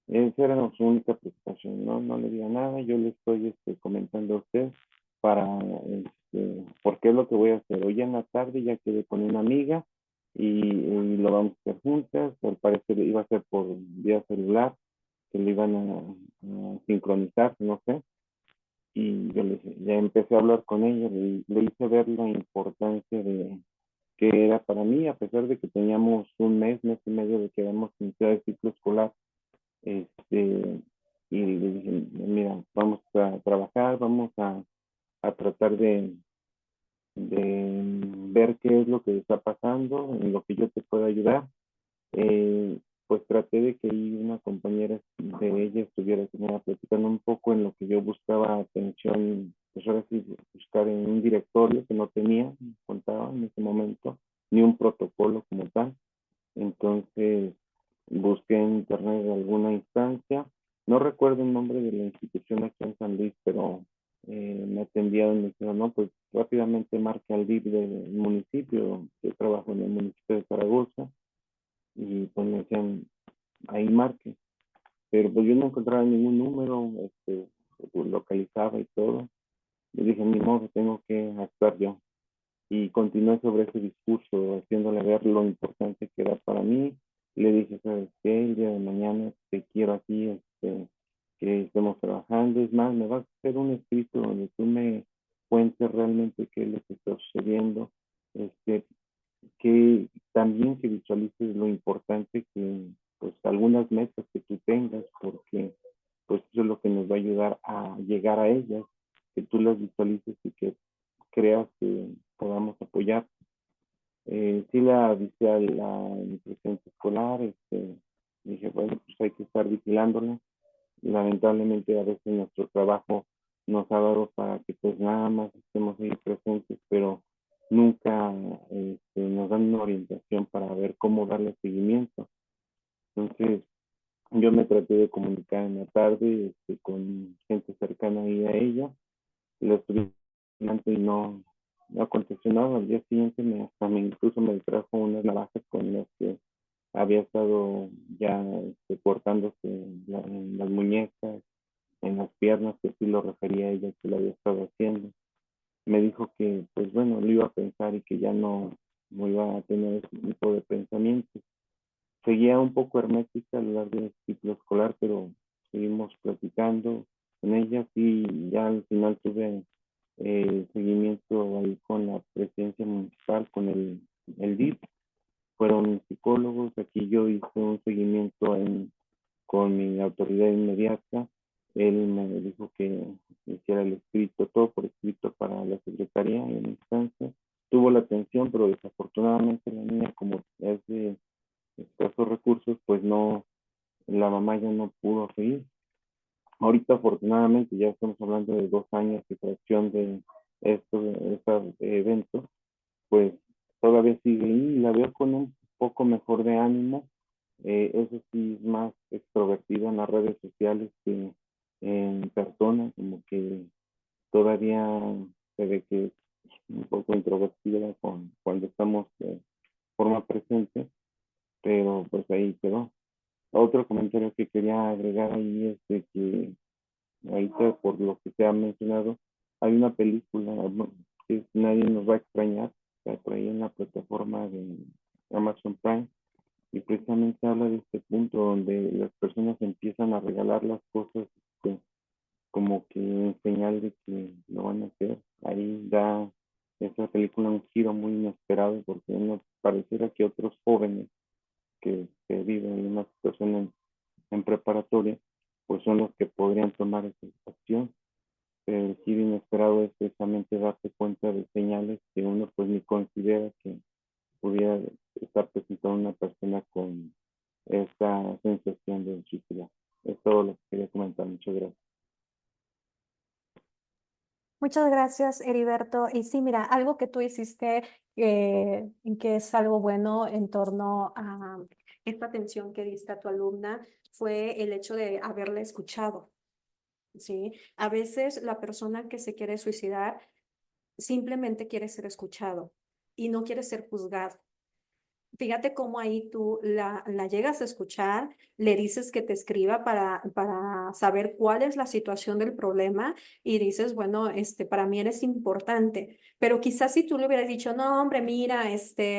Esa era su única preocupación, no le diga nada, yo le estoy comentando a usted para, porque es lo que voy a hacer. Hoy en la tarde ya quedé con una amiga y lo vamos a hacer juntas, al parecer iba a ser por vía celular, que le iban a sincronizar, no sé, y yo ya empecé a hablar con ella, le hice ver la importancia de que era para mí, a pesar de que teníamos un mes y medio de que habíamos iniciado el ciclo escolar, y le dije, mira, vamos a trabajar, vamos a tratar de ver qué es lo que está pasando, en lo que yo te puedo ayudar. Pues traté de que ahí una compañera de ella estuviera platicando un poco en lo que yo buscaba atención, pues ahora sí buscar en un directorio que no Entonces busqué en internet alguna instancia, no recuerdo el nombre de la institución aquí en San Luis, pero me atendieron y me dijeron, no, pues rápidamente marca el DIF del municipio. Yo trabajo en el municipio de Zaragoza y pues me decían, ahí marque. Pero pues yo no encontraba ningún número, pues, localizaba y todo. Yo dije, ni modo, tengo que actuar yo. Y continué sobre ese discurso, haciéndole ver lo importante que era para mí. Le dije, ¿sabes qué? El día de mañana te quiero aquí, que estemos trabajando. Es más, me vas a hacer un escrito donde tú me cuentes realmente qué es lo que está sucediendo. Que también que visualices lo importante que, pues, algunas metas que tú tengas, porque pues eso es lo que nos va a ayudar a llegar a ellas, que tú las visualices y que creas que podamos apoyar. Sí la avisé a mi presidente escolar, dije, bueno, pues hay que estar vigilándola. Lamentablemente a veces nuestro trabajo nos ha dado para que pues nada más estemos ahí presentes, pero nunca nos dan una orientación para ver cómo darle seguimiento. Entonces, yo me traté de comunicar en la tarde con gente cercana ahí a ella, la estuve llamando y no aconteció nada. Al día siguiente incluso me trajo unas navajas con las que había estado ya cortándose en las muñecas, en las piernas, que sí lo refería a ella que lo había estado haciendo. Me dijo que, pues bueno, lo iba a pensar y que ya no iba a tener ese tipo de pensamientos. Seguía un poco hermética a lo largo del ciclo escolar, pero seguimos platicando con ella y ya al final tuve seguimiento ahí con la presidencia municipal, con el DIF. Fueron psicólogos. Aquí yo hice un seguimiento con mi autoridad inmediata. Él me dijo que hiciera el escrito, todo por escrito para la secretaría en instancia. Tuvo la atención, pero desafortunadamente la niña, como es de escasos recursos, pues no, la mamá ya no pudo seguir. Ahorita afortunadamente ya estamos hablando de 2 años de fracción de este evento, pues todavía sigue ahí y la veo con un poco mejor de ánimo. Eso sí, es más extrovertida en las redes sociales que en persona, como que todavía se ve que es un poco introvertida cuando estamos de forma presente, pero pues ahí quedó. Otro comentario que quería agregar ahí es de que ahorita, por lo que se ha mencionado, hay una película que Nadie nos va a extrañar, está por ahí en la plataforma de Amazon Prime, y precisamente habla de este punto donde las personas empiezan a regalar las cosas como que en señal de que lo van a hacer. Ahí da esta película un giro muy inesperado, porque uno pareciera que otros jóvenes que viven en una situación en preparatoria, pues son los que podrían tomar esa acción. Pero el giro inesperado es precisamente darse cuenta de señales que uno pues ni considera que pudiera estar presentando una persona con esta sensación de suicidio. Es todo lo que quería comentar. Muchas gracias. Muchas gracias, Heriberto. Y sí, mira, algo que tú hiciste que es algo bueno en torno a esta atención que diste a tu alumna fue el hecho de haberla escuchado, ¿sí? A veces la persona que se quiere suicidar simplemente quiere ser escuchado y no quiere ser juzgado. Fíjate cómo ahí tú la llegas a escuchar, le dices que te escriba para saber cuál es la situación del problema y dices, bueno, para mí eres importante, pero quizás si tú le hubieras dicho, no, hombre, mira,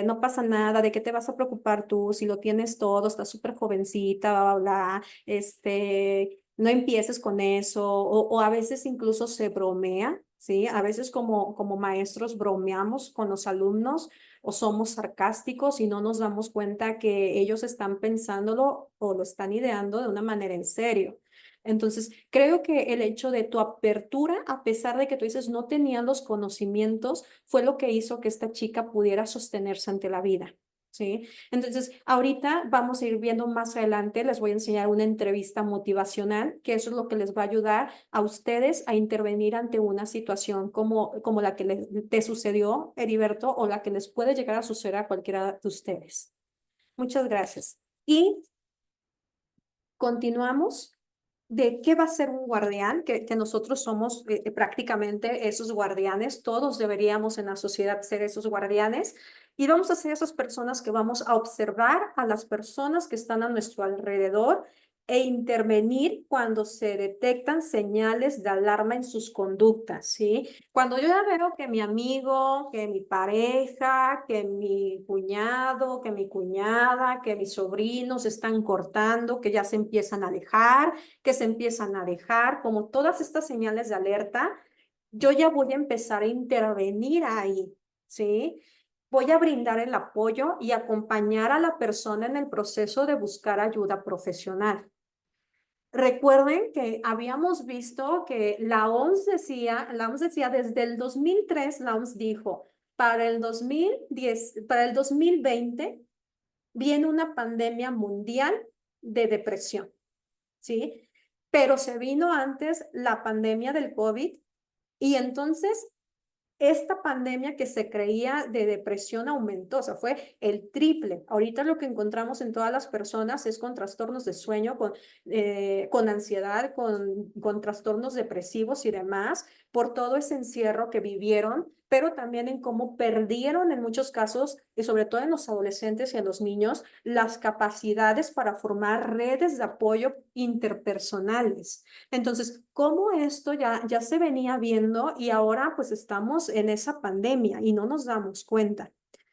no pasa nada, ¿de qué te vas a preocupar tú? Si lo tienes todo, estás súper jovencita, bla, bla, bla, no empieces con eso, o a veces incluso se bromea, ¿sí? A veces como maestros bromeamos con los alumnos o somos sarcásticos y no nos damos cuenta que ellos están pensándolo o lo están ideando de una manera en serio. Entonces, creo que el hecho de tu apertura, a pesar de que tú dices no tenía los conocimientos, fue lo que hizo que esta chica pudiera sostenerse ante la vida. ¿Sí? Entonces, ahorita vamos a ir viendo más adelante, les voy a enseñar una entrevista motivacional, que eso es lo que les va a ayudar a ustedes a intervenir ante una situación como la que te sucedió, Heriberto, o la que les puede llegar a suceder a cualquiera de ustedes. Muchas gracias. Y continuamos de qué va a ser un guardián, que nosotros somos prácticamente esos guardianes, todos deberíamos en la sociedad ser esos guardianes, y vamos a ser esas personas que vamos a observar a las personas que están a nuestro alrededor e intervenir cuando se detectan señales de alarma en sus conductas, ¿sí? Cuando yo ya veo que mi amigo, que mi pareja, que mi cuñado, que mi cuñada, que mis sobrinos están cortando, que ya se empiezan a alejar, que se empiezan a dejar, como todas estas señales de alerta, yo ya voy a empezar a intervenir ahí, ¿sí? Voy a brindar el apoyo y acompañar a la persona en el proceso de buscar ayuda profesional. Recuerden que habíamos visto que la OMS decía desde el 2003, la OMS dijo, para el 2010, para el 2020 viene una pandemia mundial de depresión, ¿sí? Pero se vino antes la pandemia del COVID y entonces esta pandemia que se creía de depresión aumentó, o sea, fue el triple. Ahorita lo que encontramos en todas las personas es con trastornos de sueño, con ansiedad, con trastornos depresivos y demás, por todo ese encierro que vivieron, pero también en cómo perdieron en muchos casos, y sobre todo en los adolescentes y en los niños, las capacidades para formar redes de apoyo interpersonales. Entonces, ¿cómo esto ya se venía viendo y ahora pues estamos en esa pandemia y no nos damos cuenta?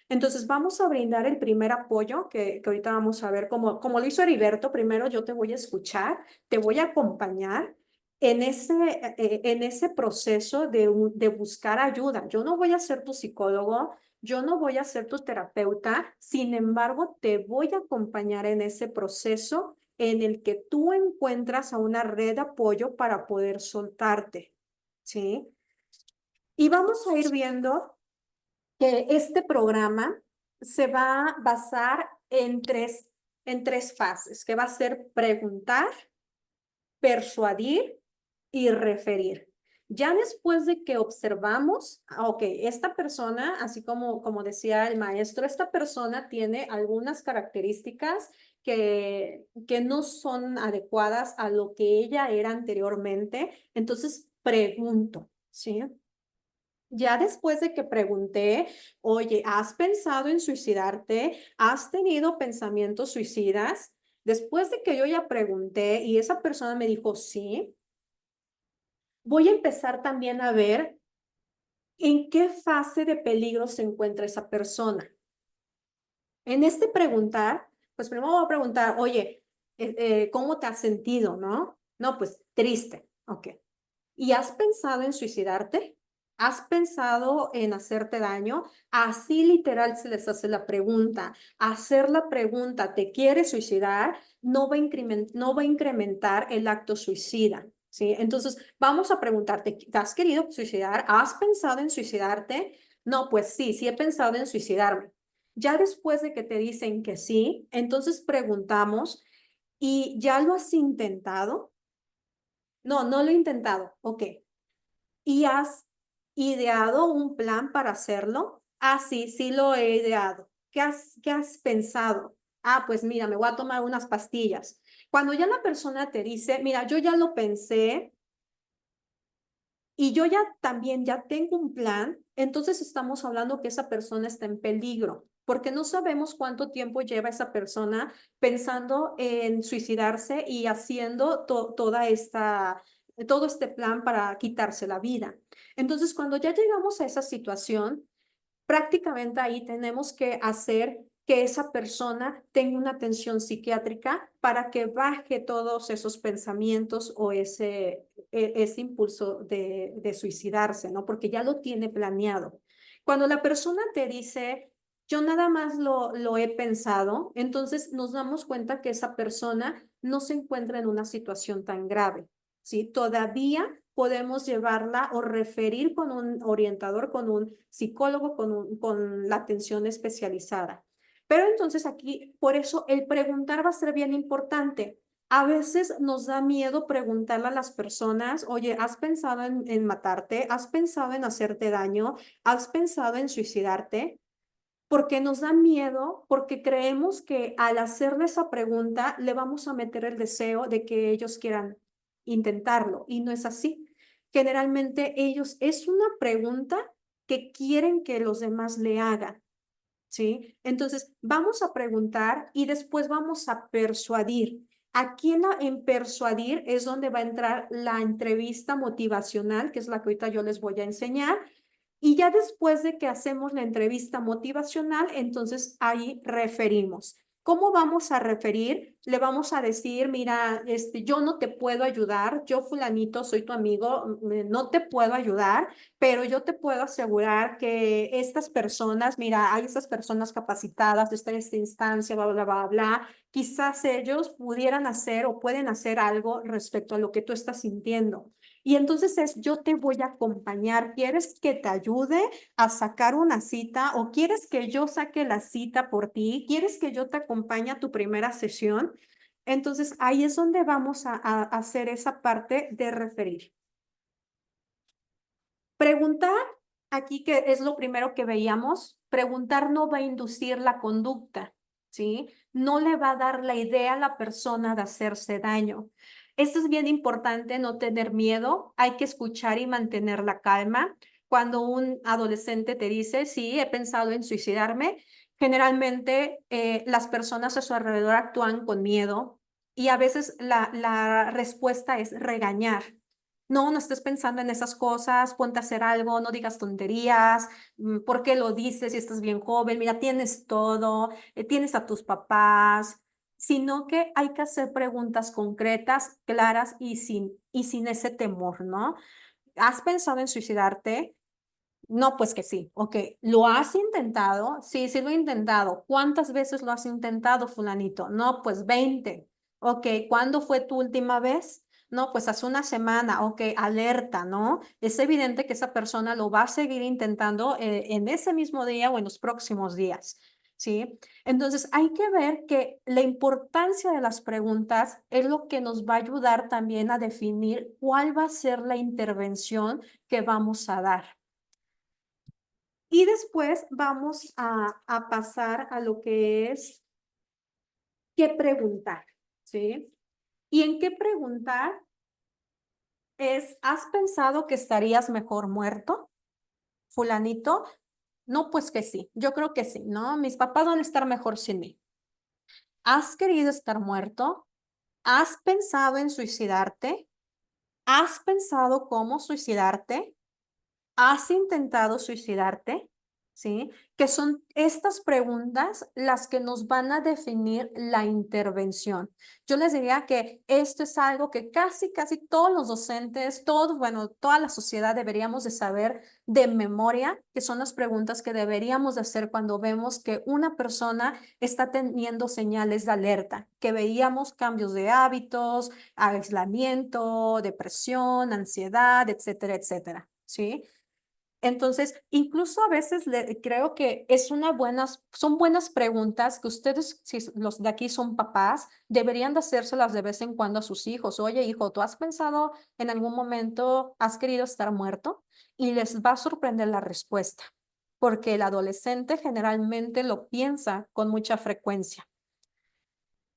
Entonces, vamos a brindar el primer apoyo que ahorita vamos a ver, como lo hizo Heriberto, primero yo te voy a escuchar, te voy a acompañar en ese proceso de buscar ayuda. Yo no voy a ser tu psicólogo, yo no voy a ser tu terapeuta, sin embargo, te voy a acompañar en ese proceso en el que tú encuentras a una red de apoyo para poder soltarte, ¿sí? Y vamos a ir viendo que este programa se va a basar en tres fases, que va a ser preguntar, persuadir y referir. Ya después de que observamos, ok, esta persona, así como decía el maestro, esta persona tiene algunas características que no son adecuadas a lo que ella era anteriormente, entonces pregunto, ¿sí? Ya después de que pregunté, oye, ¿has pensado en suicidarte? ¿Has tenido pensamientos suicidas? Después de que yo ya pregunté y esa persona me dijo sí, voy a empezar también a ver en qué fase de peligro se encuentra esa persona. En este preguntar, pues primero voy a preguntar, oye, ¿cómo te has sentido, no? No, pues triste, ok. ¿Y has pensado en suicidarte? ¿Has pensado en hacerte daño? Así literal se les hace la pregunta. Hacer la pregunta, ¿te quieres suicidar? No va a incrementar el acto suicida, ¿sí? Entonces, vamos a preguntarte, ¿te has querido suicidar? ¿Has pensado en suicidarte? No, pues sí he pensado en suicidarme. Ya después de que te dicen que sí, entonces preguntamos, ¿y ya lo has intentado? No, no lo he intentado. Ok. ¿Y has ideado un plan para hacerlo? Ah, sí lo he ideado. ¿Qué has pensado? Ah, pues mira, me voy a tomar unas pastillas. Cuando ya la persona te dice, mira, yo ya lo pensé y yo ya también ya tengo un plan, entonces estamos hablando que esa persona está en peligro, porque no sabemos cuánto tiempo lleva esa persona pensando en suicidarse y haciendo todo este plan para quitarse la vida. Entonces, cuando ya llegamos a esa situación, prácticamente ahí tenemos que hacer que esa persona tenga una atención psiquiátrica para que baje todos esos pensamientos o ese impulso de suicidarse, ¿no? Porque ya lo tiene planeado. Cuando la persona te dice, yo nada más lo he pensado, entonces nos damos cuenta que esa persona no se encuentra en una situación tan grave, ¿sí? Todavía podemos llevarla o referir con un orientador, con un psicólogo, con la atención especializada. Pero entonces aquí, por eso el preguntar va a ser bien importante. A veces nos da miedo preguntarle a las personas, oye, ¿has pensado en matarte? ¿Has pensado en hacerte daño? ¿Has pensado en suicidarte? porque nos da miedo, porque creemos que al hacerle esa pregunta le vamos a meter el deseo de que ellos quieran intentarlo, y no es así. Generalmente ellos, es una pregunta que quieren que los demás le hagan, ¿sí? Entonces, vamos a preguntar y después vamos a persuadir. Aquí en persuadir es donde va a entrar la entrevista motivacional, que es la que ahorita yo les voy a enseñar. Y ya después de que hacemos la entrevista motivacional, entonces ahí referimos. ¿Cómo vamos a referir? Le vamos a decir, mira, yo no te puedo ayudar, yo fulanito, soy tu amigo, no te puedo ayudar, pero yo te puedo asegurar que estas personas, mira, hay estas personas capacitadas, está esta instancia, bla, bla, bla, bla, quizás ellos pudieran hacer o pueden hacer algo respecto a lo que tú estás sintiendo. Y entonces yo te voy a acompañar. ¿Quieres que te ayude a sacar una cita o quieres que yo saque la cita por ti? ¿Quieres que yo te acompañe a tu primera sesión? Entonces ahí es donde vamos a hacer esa parte de referir. Preguntar, aquí que es lo primero que veíamos, preguntar no va a inducir la conducta, ¿sí? No le va a dar la idea a la persona de hacerse daño. Esto es bien importante, no tener miedo, hay que escuchar y mantener la calma. Cuando un adolescente te dice, sí, he pensado en suicidarme, generalmente las personas a su alrededor actúan con miedo y a veces la respuesta es regañar. No, no estés pensando en esas cosas, ponte a hacer algo, no digas tonterías, ¿por qué lo dices si estás bien joven? Mira, tienes todo, tienes a tus papás, sino que hay que hacer preguntas concretas, claras y sin ese temor, ¿no? ¿Has pensado en suicidarte? No, pues que sí. Ok, ¿lo has intentado? Sí, sí lo he intentado. ¿Cuántas veces lo has intentado, fulanito? No, pues 20. Ok, ¿cuándo fue tu última vez? No, pues hace una semana. Ok, alerta, ¿no? Es evidente que esa persona lo va a seguir intentando en ese mismo día o en los próximos días, ¿sí? Entonces, hay que ver que la importancia de las preguntas es lo que nos va a ayudar también a definir cuál va a ser la intervención que vamos a dar. Y después vamos a pasar a lo que es qué preguntar, ¿sí? Y en qué preguntar es, ¿has pensado que estarías mejor muerto, fulanito? No, pues que sí, yo creo que sí, ¿no? Mis papás van a estar mejor sin mí. ¿Has querido estar muerto? ¿Has pensado en suicidarte? ¿Has pensado cómo suicidarte? ¿Has intentado suicidarte? ¿Sí? Que son estas preguntas las que nos van a definir la intervención. Yo les diría que esto es algo que casi todos los docentes, todos, bueno, toda la sociedad deberíamos de saber de memoria, que son las preguntas que deberíamos de hacer cuando vemos que una persona está teniendo señales de alerta, que veíamos cambios de hábitos, aislamiento, depresión, ansiedad, etcétera, etcétera, ¿sí? Entonces, incluso a veces creo que son buenas preguntas que ustedes, si los de aquí son papás, deberían de hacérselas de vez en cuando a sus hijos. Oye, hijo, ¿tú has pensado en algún momento, has querido estar muerto? Y les va a sorprender la respuesta, porque el adolescente generalmente lo piensa con mucha frecuencia.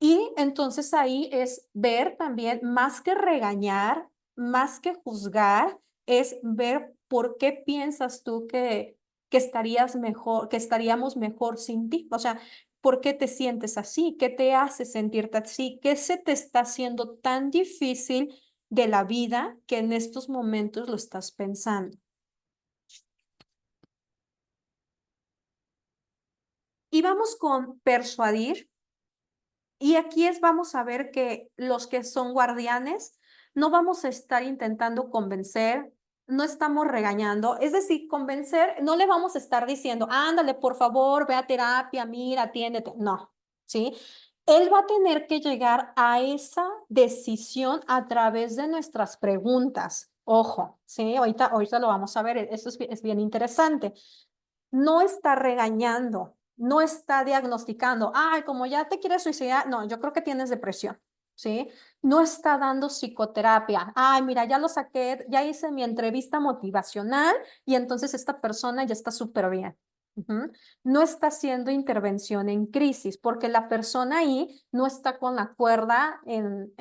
Y entonces ahí es ver también, más que regañar, más que juzgar, es ver por qué piensas tú que estarías mejor, que estaríamos mejor sin ti. O sea, ¿por qué te sientes así? ¿Qué te hace sentirte así? ¿Qué se te está haciendo tan difícil de la vida que en estos momentos lo estás pensando? Y vamos con persuadir. Y aquí vamos a ver que los que son guardianes no vamos a estar intentando convencer, no estamos regañando, es decir, convencer, no le vamos a estar diciendo, ándale, por favor, ve a terapia, mira, atiéndete, no, ¿sí? Él va a tener que llegar a esa decisión a través de nuestras preguntas. Ojo, ¿sí? Ahorita lo vamos a ver, esto es bien interesante. No está regañando, no está diagnosticando, ay, como ya te quieres suicidar, no, yo creo que tienes depresión, ¿sí? No está dando psicoterapia, ay, mira, ya lo saqué, ya hice mi entrevista motivacional y entonces esta persona ya está súper bien. Ujú. No está haciendo intervención en crisis, porque la persona ahí no está con la cuerda en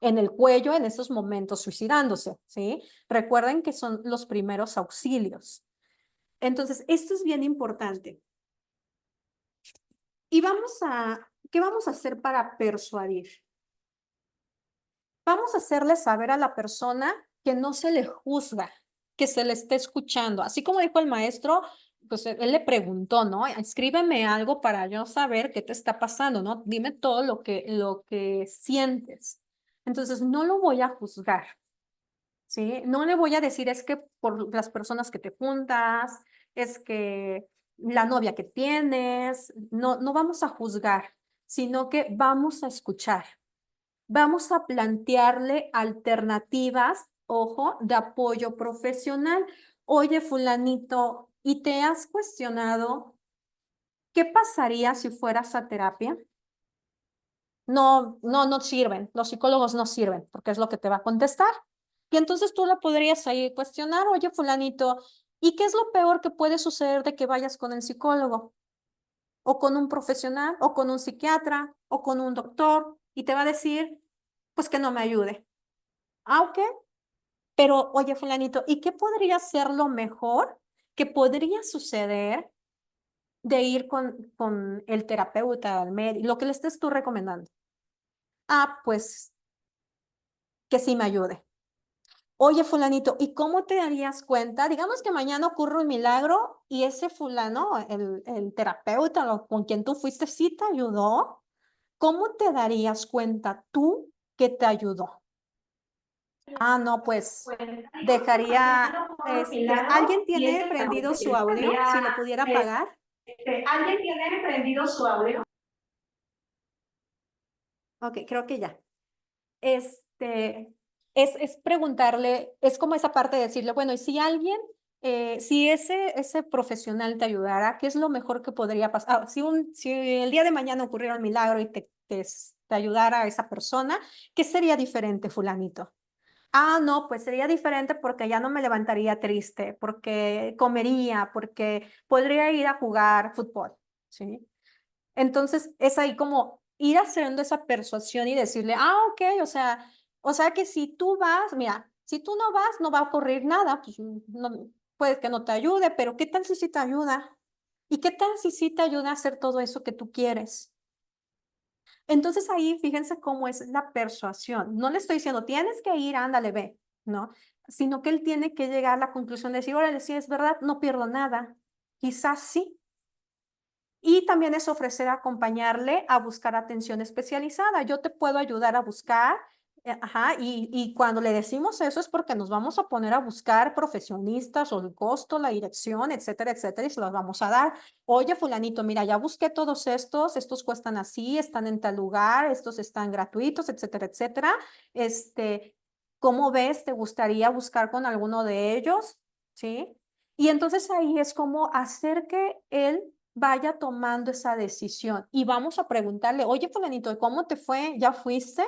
el cuello en esos momentos suicidándose, ¿sí? Recuerden que son los primeros auxilios. Entonces, esto es bien importante. Y ¿qué vamos a hacer para persuadir? Vamos a hacerle saber a la persona que no se le juzga, que se le esté escuchando. Así como dijo el maestro, pues él le preguntó, ¿no? Escríbeme algo para yo saber qué te está pasando, ¿no? Dime todo lo que sientes. Entonces, no lo voy a juzgar, ¿sí? No le voy a decir, es que por las personas que te juntas, es que la novia que tienes, no, no vamos a juzgar, sino que vamos a escuchar. Vamos a plantearle alternativas, ojo, de apoyo profesional. Oye, fulanito, ¿y te has cuestionado qué pasaría si fueras a terapia? No, no, no sirven. Los psicólogos no sirven, porque es lo que te va a contestar. Y entonces tú la podrías ahí cuestionar, oye, fulanito, ¿y qué es lo peor que puede suceder de que vayas con el psicólogo? O con un profesional, o con un psiquiatra, o con un doctor, y te va a decir, pues que no me ayude. Ah, ok. Pero, oye, fulanito, ¿y qué podría ser lo mejor que podría suceder de ir con el terapeuta, al médico, lo que le estés tú recomendando? Ah, pues que sí me ayude. Oye, fulanito, ¿y cómo te darías cuenta? Digamos que mañana ocurre un milagro y ese fulano, el terapeuta con quien tú fuiste, sí te ayudó. ¿Cómo te darías cuenta tú que te ayudó? Ah, no, pues dejaría, ¿alguien tiene prendido su audio? Si lo pudiera apagar. ¿Alguien tiene prendido su audio? Ok, creo que ya. Es preguntarle, es como esa parte de decirle, bueno, y si alguien, si ese profesional te ayudara, ¿qué es lo mejor que podría pasar? Ah, si el día de mañana ocurriera un milagro y te ayudara a esa persona, ¿qué sería diferente, fulanito? Ah, no, pues sería diferente porque ya no me levantaría triste, porque comería, porque podría ir a jugar fútbol, ¿sí? Entonces es ahí como ir haciendo esa persuasión y decirle, ah, ok, o sea que si tú vas, mira, si tú no vas, no va a ocurrir nada, pues no, puede que no te ayude, pero ¿qué tal si sí te ayuda? ¿Y qué tal si sí te ayuda a hacer todo eso que tú quieres? Entonces ahí fíjense cómo es la persuasión. No le estoy diciendo, tienes que ir, ándale, ve, ¿no? Sino que él tiene que llegar a la conclusión de decir, órale, sí es verdad, no pierdo nada. Quizás sí. Y también es ofrecer acompañarle a buscar atención especializada. Yo te puedo ayudar a buscar, ajá, y cuando le decimos eso es porque nos vamos a poner a buscar profesionistas o el costo, la dirección, etcétera, etcétera, y se los vamos a dar. Oye, fulanito, mira, ya busqué todos estos cuestan así, están en tal lugar, estos están gratuitos, etcétera, etcétera. ¿Cómo ves? ¿Te gustaría buscar con alguno de ellos? ¿Sí? Y entonces ahí es como hacer que él vaya tomando esa decisión y vamos a preguntarle, oye, fulanito, ¿cómo te fue? ¿Ya fuiste?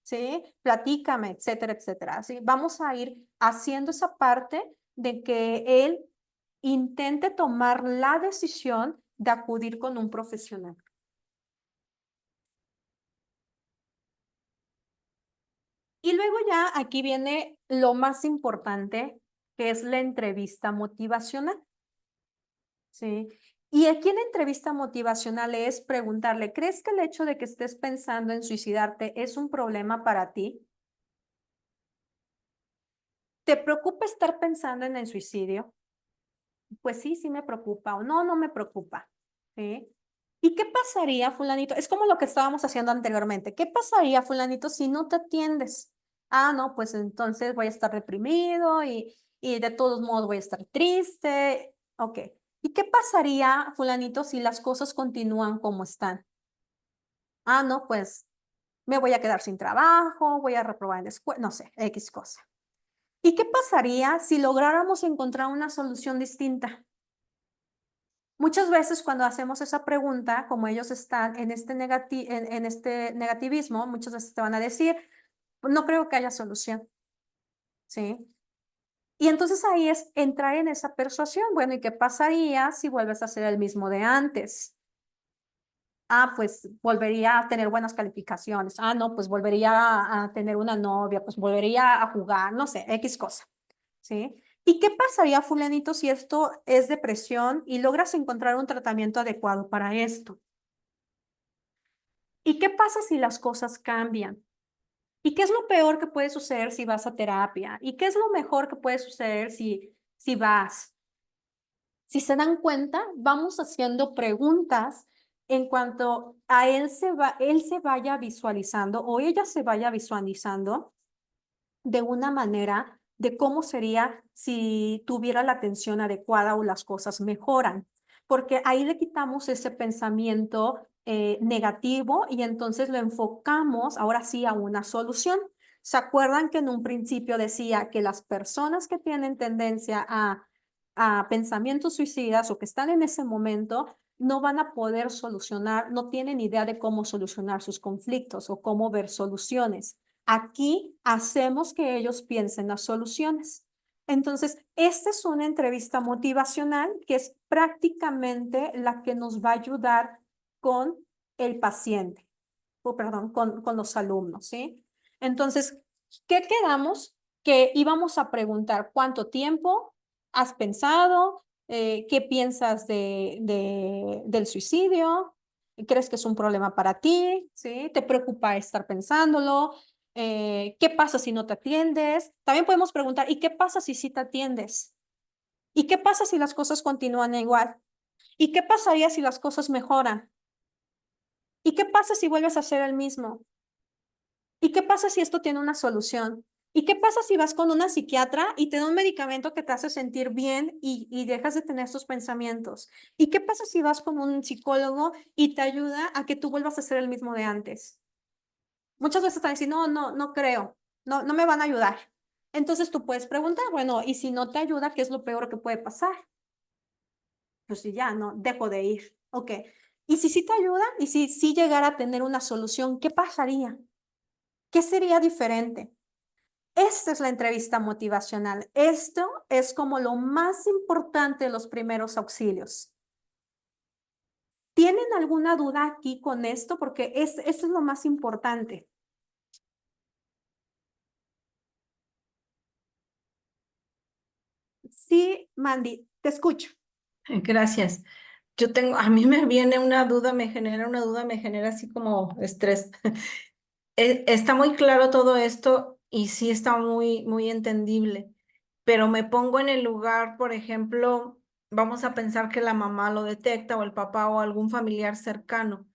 ¿Sí? Platícame, etcétera, etcétera. ¿Sí? Vamos a ir haciendo esa parte de que él intente tomar la decisión de acudir con un profesional. Y luego ya aquí viene lo más importante, que es la entrevista motivacional. ¿Sí? Y aquí en la entrevista motivacional es preguntarle, ¿crees que el hecho de que estés pensando en suicidarte es un problema para ti? ¿Te preocupa estar pensando en el suicidio? Pues sí, sí me preocupa o no, no me preocupa. ¿Sí? ¿Y qué pasaría, fulanito? Es como lo que estábamos haciendo anteriormente. ¿Qué pasaría, fulanito, si no te atiendes? Ah, no, pues entonces voy a estar reprimido y de todos modos voy a estar triste. Ok. ¿Y qué pasaría, fulanito, si las cosas continúan como están? Ah, no, pues me voy a quedar sin trabajo, voy a reprobar en la escuela, no sé, X cosa. ¿Y qué pasaría si lográramos encontrar una solución distinta? Muchas veces cuando hacemos esa pregunta, como ellos están en en este negativismo, muchas veces te van a decir, no creo que haya solución, ¿sí? Y entonces ahí es entrar en esa persuasión. Bueno, ¿y qué pasaría si vuelves a hacer el mismo de antes? Ah, pues volvería a tener buenas calificaciones. Ah, no, pues volvería a tener una novia, pues volvería a jugar, no sé, X cosa, ¿sí? ¿Y qué pasaría, fulanito, si esto es depresión y logras encontrar un tratamiento adecuado para esto? ¿Y qué pasa si las cosas cambian? ¿Y qué es lo peor que puede suceder si vas a terapia? ¿Y qué es lo mejor que puede suceder si vas? Si se dan cuenta, vamos haciendo preguntas en cuanto a él se vaya visualizando o ella se vaya visualizando de una manera de cómo sería si tuviera la atención adecuada o las cosas mejoran, porque ahí le quitamos ese pensamiento negativo y entonces lo enfocamos ahora sí a una solución. ¿Se acuerdan que en un principio decía que las personas que tienen tendencia a pensamientos suicidas o que están en ese momento no van a poder solucionar, no tienen idea de cómo solucionar sus conflictos o cómo ver soluciones? Aquí hacemos que ellos piensen las soluciones. Entonces, esta es una entrevista motivacional que es prácticamente la que nos va a ayudar con el paciente, o perdón, con los alumnos, ¿sí? Entonces, ¿qué quedamos? Que íbamos a preguntar cuánto tiempo has pensado, qué piensas del suicidio, crees que es un problema para ti, ¿sí? ¿Te preocupa estar pensándolo? ¿Qué pasa si no te atiendes? También podemos preguntar, ¿y qué pasa si sí te atiendes? ¿Y qué pasa si las cosas continúan igual? ¿Y qué pasaría si las cosas mejoran? ¿Y qué pasa si vuelves a ser el mismo? ¿Y qué pasa si esto tiene una solución? ¿Y qué pasa si vas con una psiquiatra y te da un medicamento que te hace sentir bien y dejas de tener estos pensamientos? ¿Y qué pasa si vas con un psicólogo y te ayuda a que tú vuelvas a ser el mismo de antes? Muchas veces están diciendo, no creo, no me van a ayudar. Entonces tú puedes preguntar, bueno, y si no te ayuda, ¿qué es lo peor que puede pasar? Pues si ya, no, dejo de ir. Ok. Y si sí te ayuda, y si sí llegara a tener una solución, ¿qué pasaría? ¿Qué sería diferente? Esta es la entrevista motivacional. Esto es como lo más importante de los primeros auxilios. ¿Tienen alguna duda aquí con esto? Porque esto es lo más importante. Sí, Mandy, te escucho. Gracias. Yo tengo, a mí me viene una duda, me genera una duda, me genera así como estrés. Está muy claro todo esto y sí está muy entendible, pero me pongo en el lugar, por ejemplo, vamos a pensar que la mamá lo detecta o el papá o algún familiar cercano.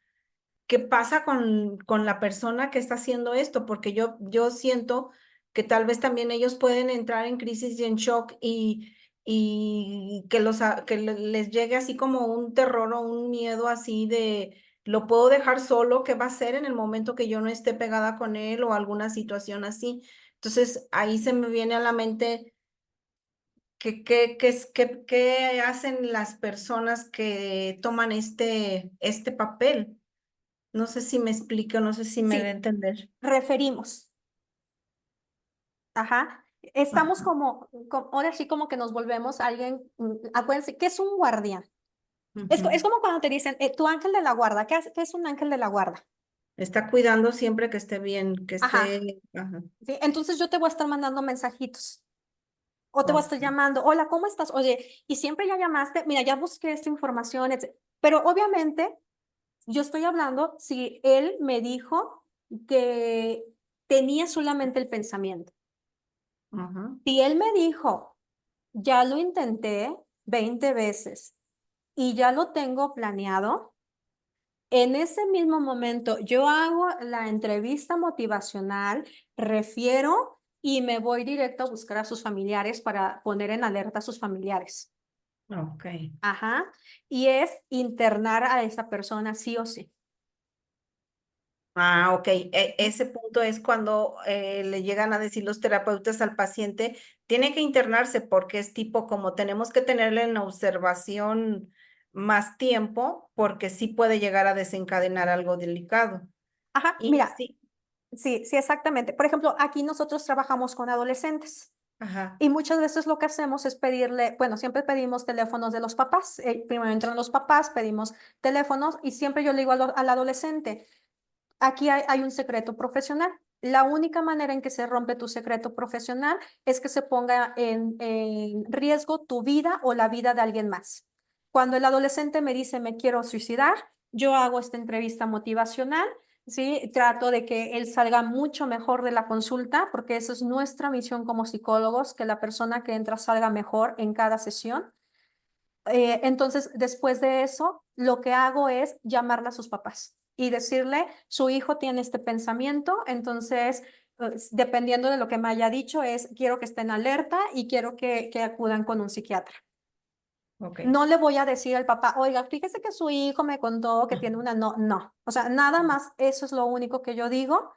¿Qué pasa con la persona que está haciendo esto? Porque yo siento que tal vez también ellos pueden entrar en crisis y en shock y que, les llegue así como un terror o un miedo así de, lo puedo dejar solo, ¿qué va a hacer en el momento que yo no esté pegada con él o alguna situación así? Entonces ahí se me viene a la mente qué hacen las personas que toman este papel. No sé si me explico, no sé si me da a Sí, entender. referimos. Ajá. Estamos Ajá. ahora sí como que nos volvemos alguien, acuérdense, ¿qué es un guardián? Es Ujú. como cuando te dicen, tu ángel de la guarda, ¿qué es un ángel de la guarda? Está cuidando siempre que esté bien, que Ajá. esté. Ajá. ¿Sí? Entonces yo te voy a estar mandando mensajitos o te voy a Ok. estar llamando, hola, ¿cómo estás? Oye, y siempre ya llamaste, mira, ya busqué esta información, pero obviamente yo estoy hablando si él me dijo que tenía solamente el pensamiento. Ajá. Si él me dijo, ya lo intenté 20 veces y ya lo tengo planeado, en ese mismo momento yo hago la entrevista motivacional, refiero y me voy directo a buscar a sus familiares para poner en alerta a sus familiares. Ok. Ajá. Y es internar a esa persona sí o sí. Ah, ok. Ese punto es cuando le llegan a decir los terapeutas al paciente, tiene que internarse porque es tipo como tenemos que tenerle en observación más tiempo porque sí puede llegar a desencadenar algo delicado. Ajá, Y mira, sí. sí, sí, exactamente. Por ejemplo, aquí nosotros trabajamos con adolescentes. Ajá. Y muchas veces lo que hacemos es pedirle, bueno, siempre pedimos teléfonos de los papás. Primero entran los papás, pedimos teléfonos y siempre yo le digo al adolescente, aquí hay un secreto profesional. La única manera en que se rompe tu secreto profesional es que se ponga en riesgo tu vida o la vida de alguien más. Cuando el adolescente me dice me quiero suicidar, yo hago esta entrevista motivacional, ¿sí? Trato de que él salga mucho mejor de la consulta, porque esa es nuestra misión como psicólogos, que la persona que entra salga mejor en cada sesión. Entonces, después de eso, lo que hago es llamarle a sus papás y decirle, su hijo tiene este pensamiento, entonces, dependiendo de lo que me haya dicho, quiero que estén alerta y quiero que acudan con un psiquiatra. Ok. No le voy a decir al papá, oiga, fíjese que su hijo me contó que tiene una, no. O sea, nada más, eso es lo único que yo digo.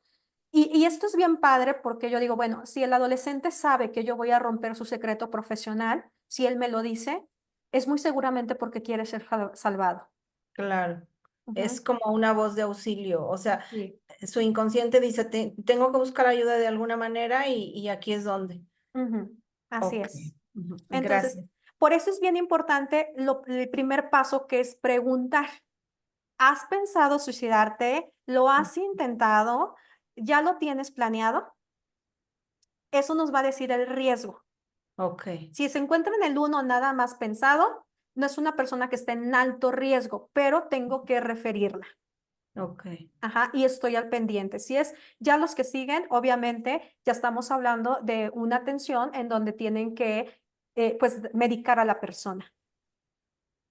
Y esto es bien padre porque yo digo, bueno, si el adolescente sabe que yo voy a romper su secreto profesional, si él me lo dice, es muy seguramente porque quiere ser salvado. Claro. Es Ujú. como una voz de auxilio. O sea, Sí. su inconsciente dice, tengo que buscar ayuda de alguna manera y aquí es donde. Ujú. Así Ok. es. Ujú. Entonces, Gracias. por eso es bien importante el primer paso que es preguntar. ¿Has pensado suicidarte? ¿Lo has intentado? ¿Ya lo tienes planeado? Eso nos va a decir el riesgo. Ok. Si se encuentra en el 1 nada más pensado, no es una persona que está en alto riesgo, pero tengo que referirla. Ok. Ajá, y estoy al pendiente. Si es ya los que siguen, obviamente ya estamos hablando de una atención en donde tienen que, pues, medicar a la persona.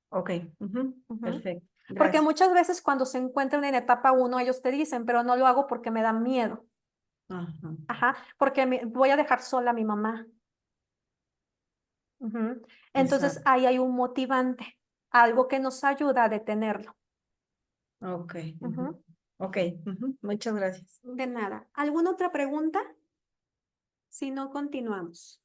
Ok. Ujú. Ujú. Perfecto. Porque Gracias. muchas veces cuando se encuentran en etapa 1, ellos te dicen, pero no lo hago porque me da miedo. Ajá. Ajá, porque voy a dejar sola a mi mamá. Ujú. Entonces Exacto. ahí hay un motivante, algo que nos ayuda a detenerlo. Ok. Ujú. Ujú. Ok. Ujú. Muchas gracias. De nada. ¿Alguna otra pregunta? Si no, continuamos.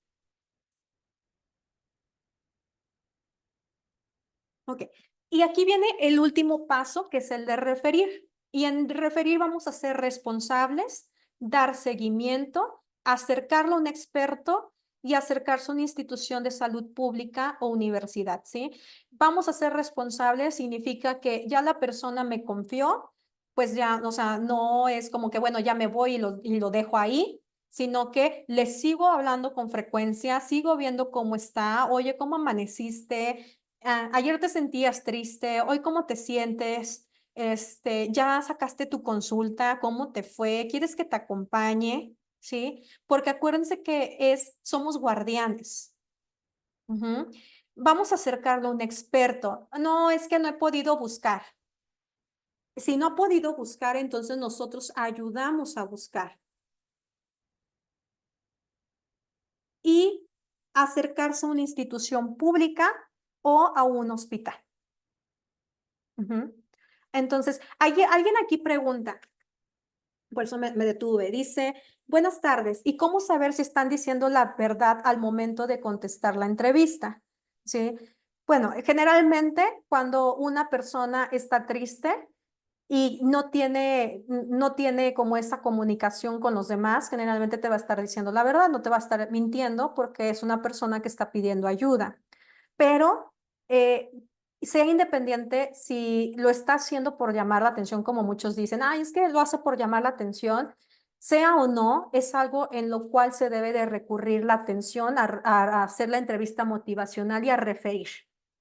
Ok. Y aquí viene el último paso, que es el de referir. Y en referir vamos a ser responsables, dar seguimiento, acercarlo a un experto y acercarse a una institución de salud pública o universidad, ¿sí? Vamos a ser responsables, significa que ya la persona me confió, pues ya, o sea, no es como que, bueno, ya me voy y lo dejo ahí, sino que le sigo hablando con frecuencia, sigo viendo cómo está, oye, ¿cómo amaneciste? Ayer te sentías triste, hoy cómo te sientes, ya sacaste tu consulta, cómo te fue, quieres que te acompañe, ¿sí? Porque acuérdense que somos guardianes. Ujú. Vamos a acercarlo a un experto. No, es que no he podido buscar. Si no ha podido buscar, entonces nosotros ayudamos a buscar. Y acercarse a una institución pública o a un hospital. Ujú. Entonces, alguien aquí pregunta, por eso me detuve, dice, buenas tardes, ¿y cómo saber si están diciendo la verdad al momento de contestar la entrevista? ¿Sí? Bueno, generalmente cuando una persona está triste y no tiene como esa comunicación con los demás, generalmente te va a estar diciendo la verdad, no te va a estar mintiendo porque es una persona que está pidiendo ayuda. Pero eh, sea independiente si lo está haciendo por llamar la atención, como muchos dicen, ay, es que lo hace por llamar la atención, sea o no, es algo en lo cual se debe de recurrir la atención a hacer la entrevista motivacional y a referir,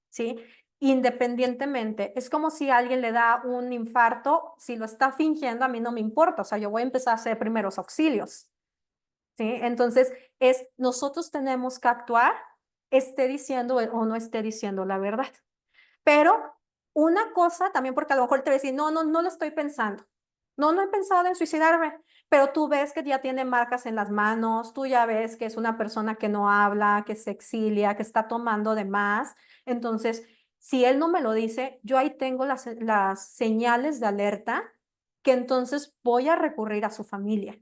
¿sí? Independientemente, es como si a alguien le da un infarto, si lo está fingiendo, a mí no me importa, o sea, yo voy a empezar a hacer primeros auxilios, ¿sí? Entonces, nosotros tenemos que actuar, esté diciendo o no esté diciendo la verdad. Pero una cosa también, porque a lo mejor te va a decir, no lo estoy pensando. No he pensado en suicidarme, pero tú ves que ya tiene marcas en las manos, tú ya ves que es una persona que no habla, que se exilia, que está tomando de más. Entonces, si él no me lo dice, yo ahí tengo las señales de alerta que entonces voy a recurrir a su familia.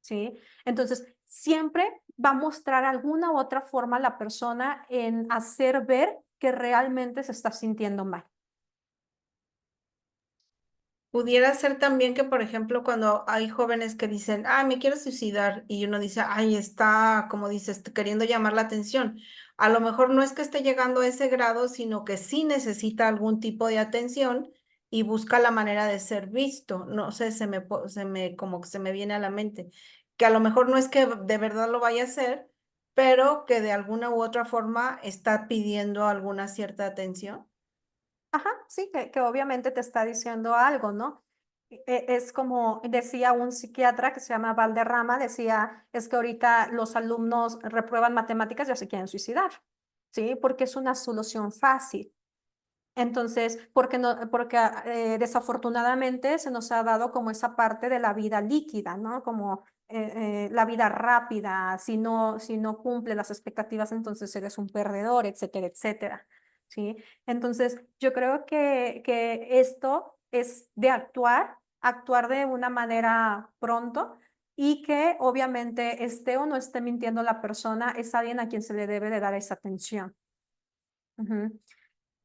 ¿Sí? Entonces, siempre va a mostrar alguna u otra forma la persona en hacer ver que realmente se está sintiendo mal. Pudiera ser también que, por ejemplo, cuando hay jóvenes que dicen, ah, me quiero suicidar, y uno dice, ay, está, como dices, queriendo llamar la atención. A lo mejor no es que esté llegando a ese grado, sino que sí necesita algún tipo de atención y busca la manera de ser visto. No sé, como que se me viene a la mente, que a lo mejor no es que de verdad lo vaya a hacer, pero que de alguna u otra forma está pidiendo alguna cierta atención. Ajá, sí, que obviamente te está diciendo algo, ¿no? Es como decía un psiquiatra que se llama Valderrama, decía, es que ahorita los alumnos reprueban matemáticas y ya se quieren suicidar, ¿sí? Porque es una solución fácil. Entonces, desafortunadamente se nos ha dado como esa parte de la vida líquida, ¿no? Como la vida rápida, si no cumple las expectativas, entonces eres un perdedor, etcétera, etcétera, ¿sí? Entonces, yo creo que esto es de actuar de una manera pronto y que obviamente esté o no esté mintiendo la persona, es alguien a quien se le debe de dar esa atención. Ujú.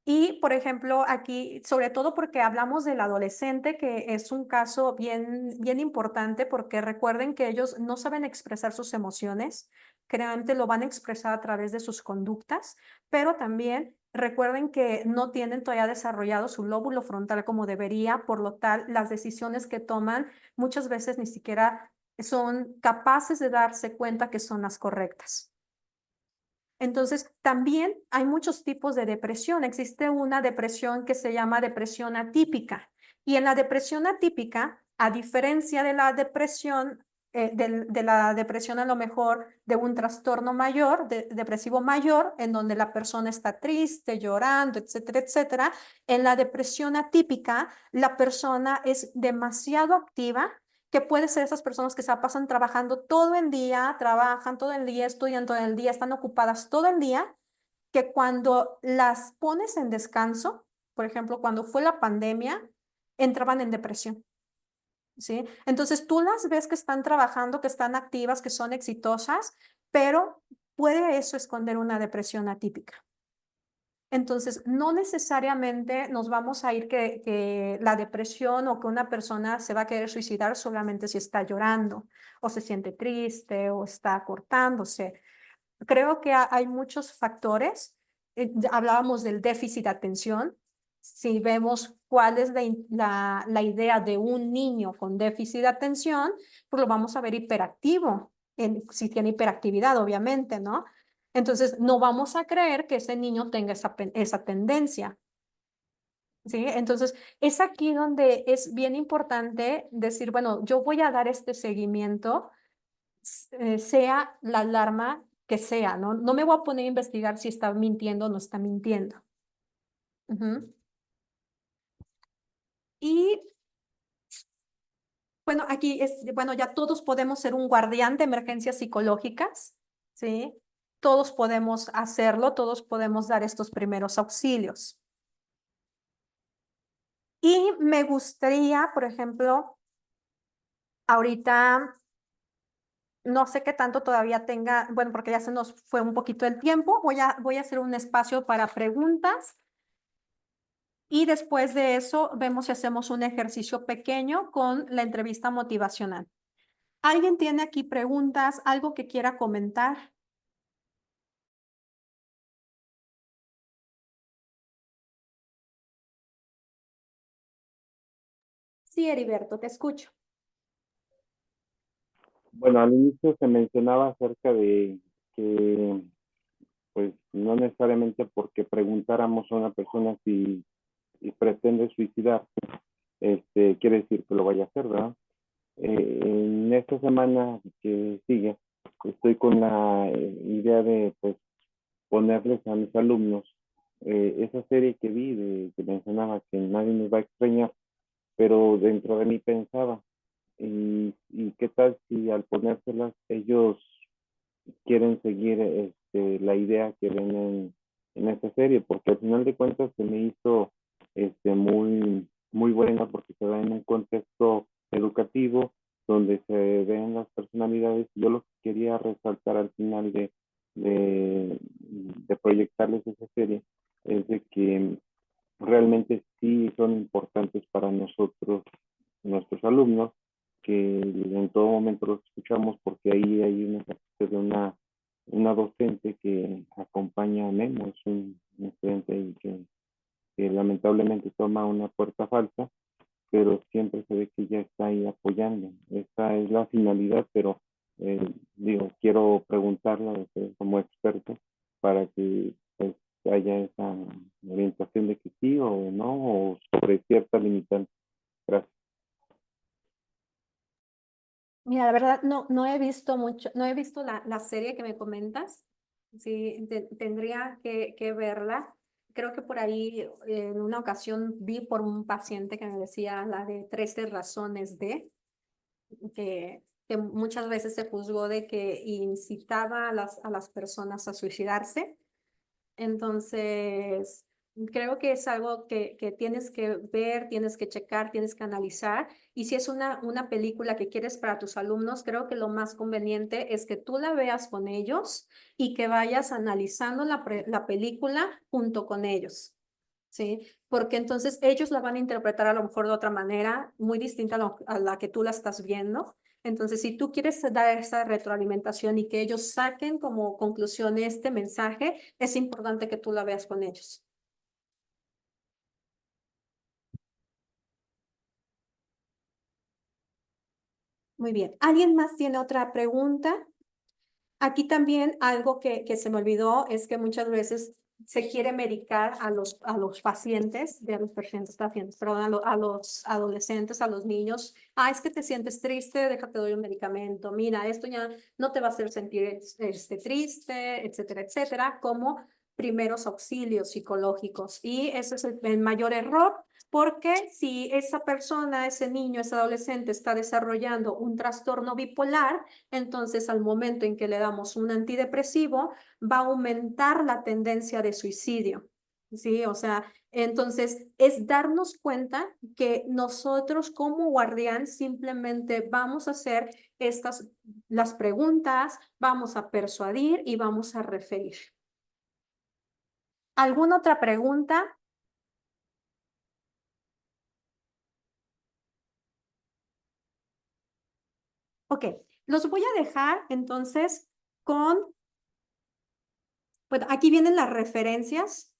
Y, por ejemplo, aquí, sobre todo porque hablamos del adolescente, que es un caso bien, bien importante, porque recuerden que ellos no saben expresar sus emociones, generalmente lo van a expresar a través de sus conductas, pero también recuerden que no tienen todavía desarrollado su lóbulo frontal como debería, por lo tal, las decisiones que toman muchas veces ni siquiera son capaces de darse cuenta que son las correctas. Entonces, también hay muchos tipos de depresión. Existe una depresión que se llama depresión atípica. Y en la depresión atípica, a diferencia de la depresión, de la depresión a lo mejor de un trastorno mayor, depresivo mayor, en donde la persona está triste, llorando, etcétera, etcétera, en la depresión atípica, la persona es demasiado activa, que puede ser esas personas que se pasan trabajando todo el día, trabajan todo el día, estudian todo el día, están ocupadas todo el día, que cuando las pones en descanso, por ejemplo, cuando fue la pandemia, entraban en depresión, ¿sí? Entonces tú las ves que están trabajando, que están activas, que son exitosas, pero puede eso esconder una depresión atípica. Entonces, no necesariamente nos vamos a ir que la depresión o que una persona se va a querer suicidar solamente si está llorando o se siente triste o está cortándose. Creo que hay muchos factores. Ya hablábamos del déficit de atención. Si vemos cuál es la idea de un niño con déficit de atención, pues lo vamos a ver hiperactivo, si tiene hiperactividad, obviamente, ¿no? Entonces, no vamos a creer que ese niño tenga esa tendencia, ¿sí? Entonces, es aquí donde es bien importante decir, bueno, yo voy a dar este seguimiento, sea la alarma que sea, ¿no? No me voy a poner a investigar si está mintiendo o no está mintiendo. Ujú. Y bueno, aquí bueno, ya todos podemos ser un guardián de emergencias psicológicas, ¿sí? Todos podemos hacerlo, todos podemos dar estos primeros auxilios. Y me gustaría, por ejemplo, ahorita, no sé qué tanto todavía tenga, bueno, porque ya se nos fue un poquito el tiempo, voy a hacer un espacio para preguntas y después de eso vemos si hacemos un ejercicio pequeño con la entrevista motivacional. ¿Alguien tiene aquí preguntas, algo que quiera comentar? Sí, Heriberto, te escucho. Bueno, al inicio se mencionaba acerca de que, pues, no necesariamente porque preguntáramos a una persona si pretende suicidar, quiere decir que lo vaya a hacer, ¿verdad? En esta semana que sigue, estoy con la idea de, pues, ponerles a mis alumnos esa serie que vi, que mencionaba que nadie nos va a extrañar, pero dentro de mí pensaba, ¿y qué tal si al ponérselas ellos quieren seguir la idea que ven en esta serie? Porque al final de cuentas se me hizo muy, muy buena porque se da en un contexto educativo donde se ven las personalidades. Yo lo que quería resaltar al final de proyectarles esa serie es de que realmente sí son importantes para nosotros alumnos, que en todo momento los escuchamos porque ahí hay una capacitación de una docente que acompaña a Memo, es un estudiante ahí que lamentablemente toma una puerta falsa, pero siempre se ve que ella está ahí apoyando. Esa es la finalidad, pero digo, quiero preguntarle a usted como experto para que pues, haya esa orientación de que sí o no, o sobre cierta limitante. Gracias. Mira, la verdad no he visto mucho, no he visto la serie que me comentas. Sí, tendría que verla. Creo que por ahí en una ocasión vi por un paciente que me decía la de 13 razones de, que muchas veces se juzgó de que incitaba a las personas a suicidarse. Entonces, creo que es algo que tienes que ver, tienes que checar, tienes que analizar. Y si es una película que quieres para tus alumnos, creo que lo más conveniente es que tú la veas con ellos y que vayas analizando la película junto con ellos. ¿Sí? Porque entonces ellos la van a interpretar a lo mejor de otra manera, muy distinta a la que tú la estás viendo. Entonces, si tú quieres dar esa retroalimentación y que ellos saquen como conclusión este mensaje, es importante que tú la veas con ellos. Muy bien. ¿Alguien más tiene otra pregunta? Aquí también algo que se me olvidó es que muchas veces se quiere medicar a los pacientes, de los pacientes, perdón, a los adolescentes, a los niños. Ah, es que te sientes triste, déjate doy un medicamento. Mira, esto ya no te va a hacer sentir triste, etcétera, etcétera, como primeros auxilios psicológicos. Y ese es el mayor error. Porque si esa persona, ese niño, ese adolescente está desarrollando un trastorno bipolar, entonces al momento en que le damos un antidepresivo, va a aumentar la tendencia de suicidio. ¿Sí? O sea, entonces es darnos cuenta que nosotros como guardián simplemente vamos a hacer las preguntas, vamos a persuadir y vamos a referir. ¿Alguna otra pregunta? Ok, los voy a dejar entonces con, bueno, aquí vienen las referencias,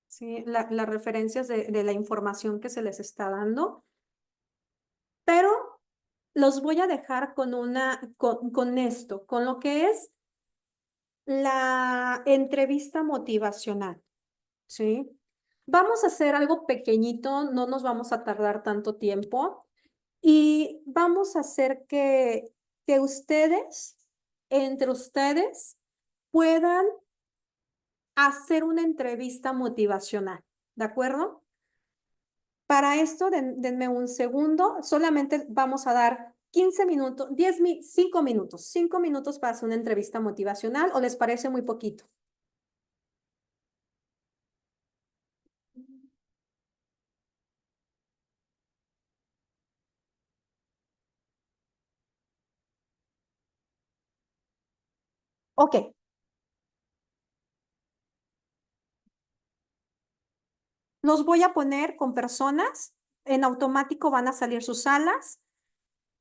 ¿sí? Las referencias de la información que se les está dando, pero los voy a dejar con esto, con lo que es la entrevista motivacional, ¿sí? Vamos a hacer algo pequeñito, no nos vamos a tardar tanto tiempo y vamos a hacer que ustedes, entre ustedes, puedan hacer una entrevista motivacional, ¿de acuerdo? Para esto, denme un segundo, solamente vamos a dar 15 minutos, 5 minutos para hacer una entrevista motivacional, ¿o les parece muy poquito? Ok, los voy a poner con personas, en automático van a salir sus salas.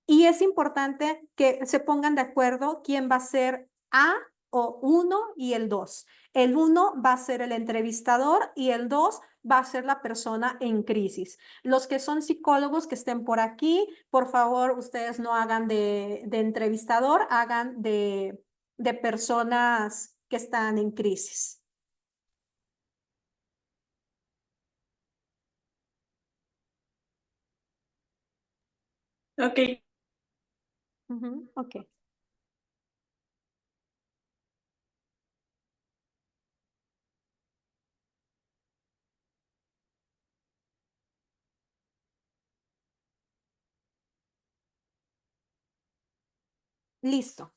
Y es importante que se pongan de acuerdo quién va a ser A o uno y el 2. El uno va a ser el entrevistador y el 2 va a ser la persona en crisis. Los que son psicólogos que estén por aquí, por favor, ustedes no hagan de entrevistador, hagan de personas que están en crisis. Ok. Ok, listo.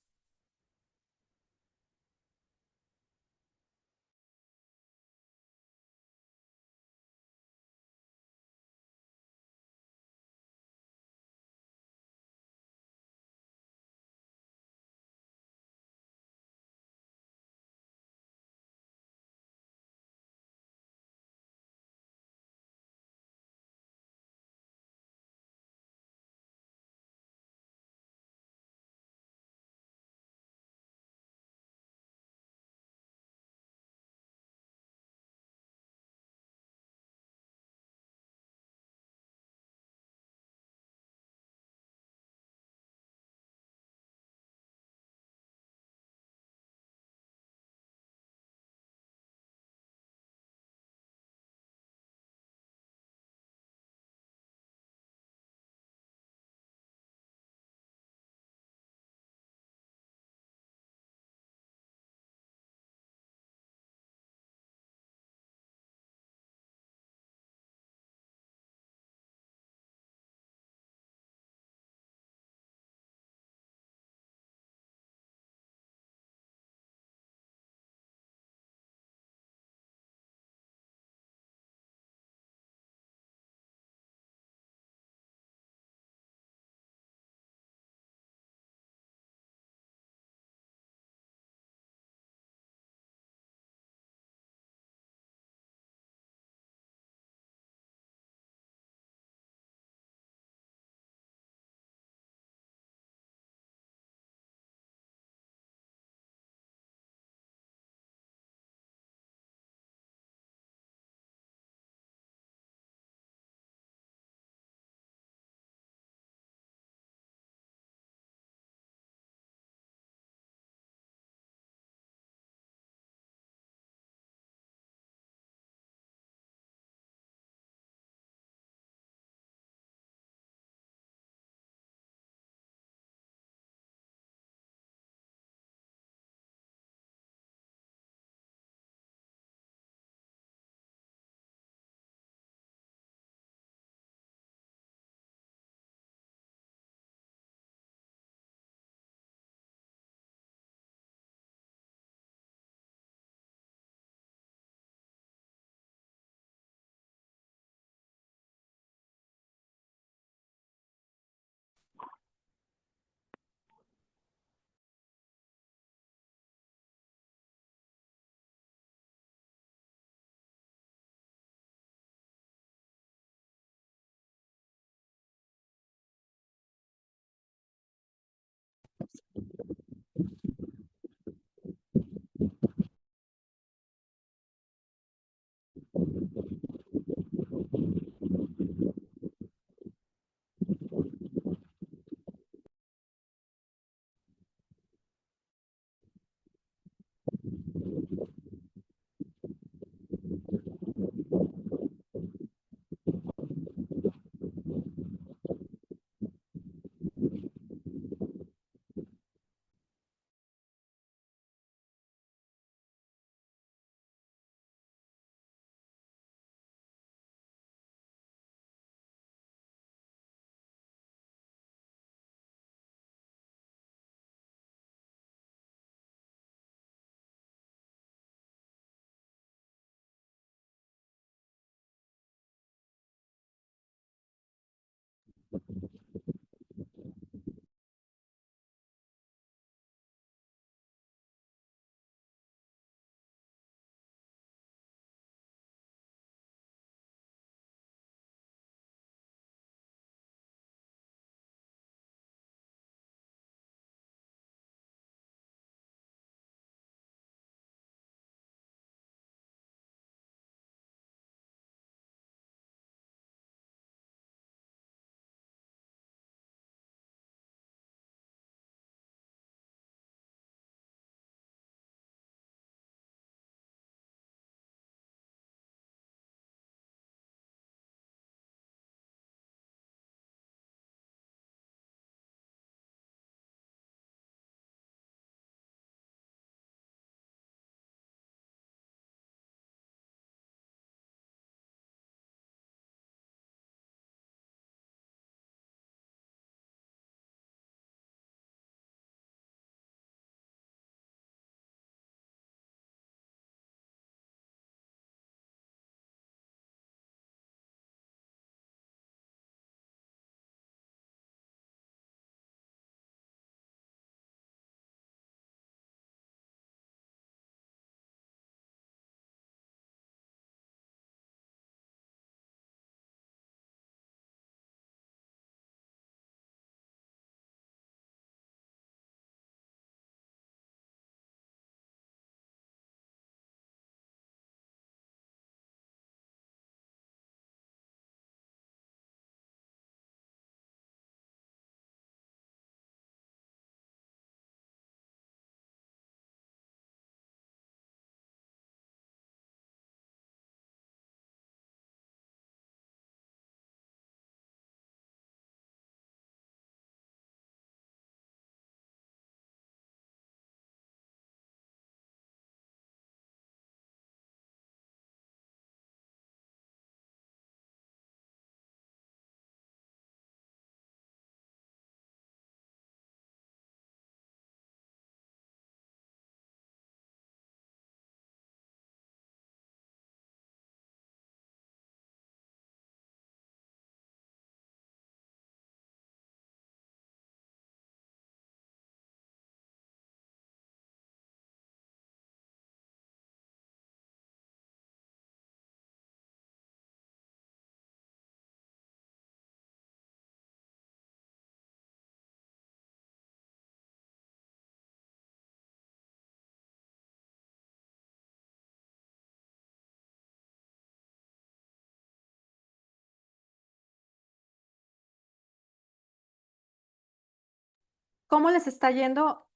¿Cómo les está yendo?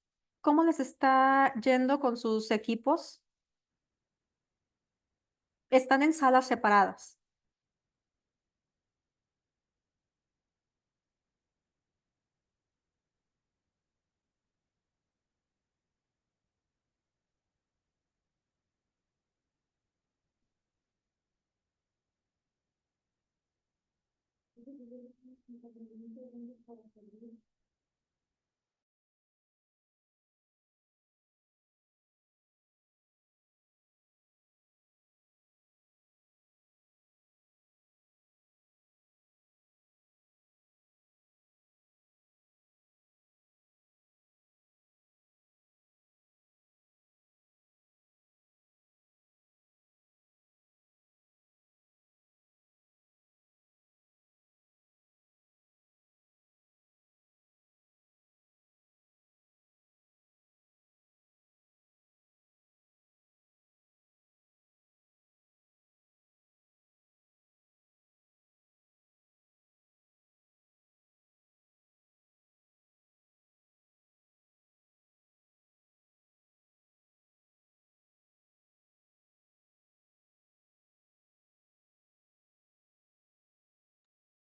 ¿Cómo les está yendo con sus equipos? Están en salas separadas.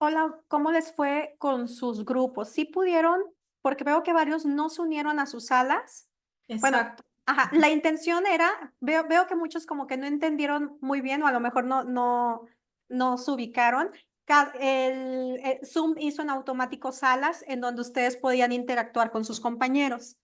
Hola, ¿cómo les fue con sus grupos? ¿Sí pudieron? Porque veo que varios no se unieron a sus salas. Bueno, Exacto. ajá, la intención era, veo que muchos como que no entendieron muy bien o a lo mejor no se ubicaron. Zoom hizo en automático salas en donde ustedes podían interactuar con sus compañeros.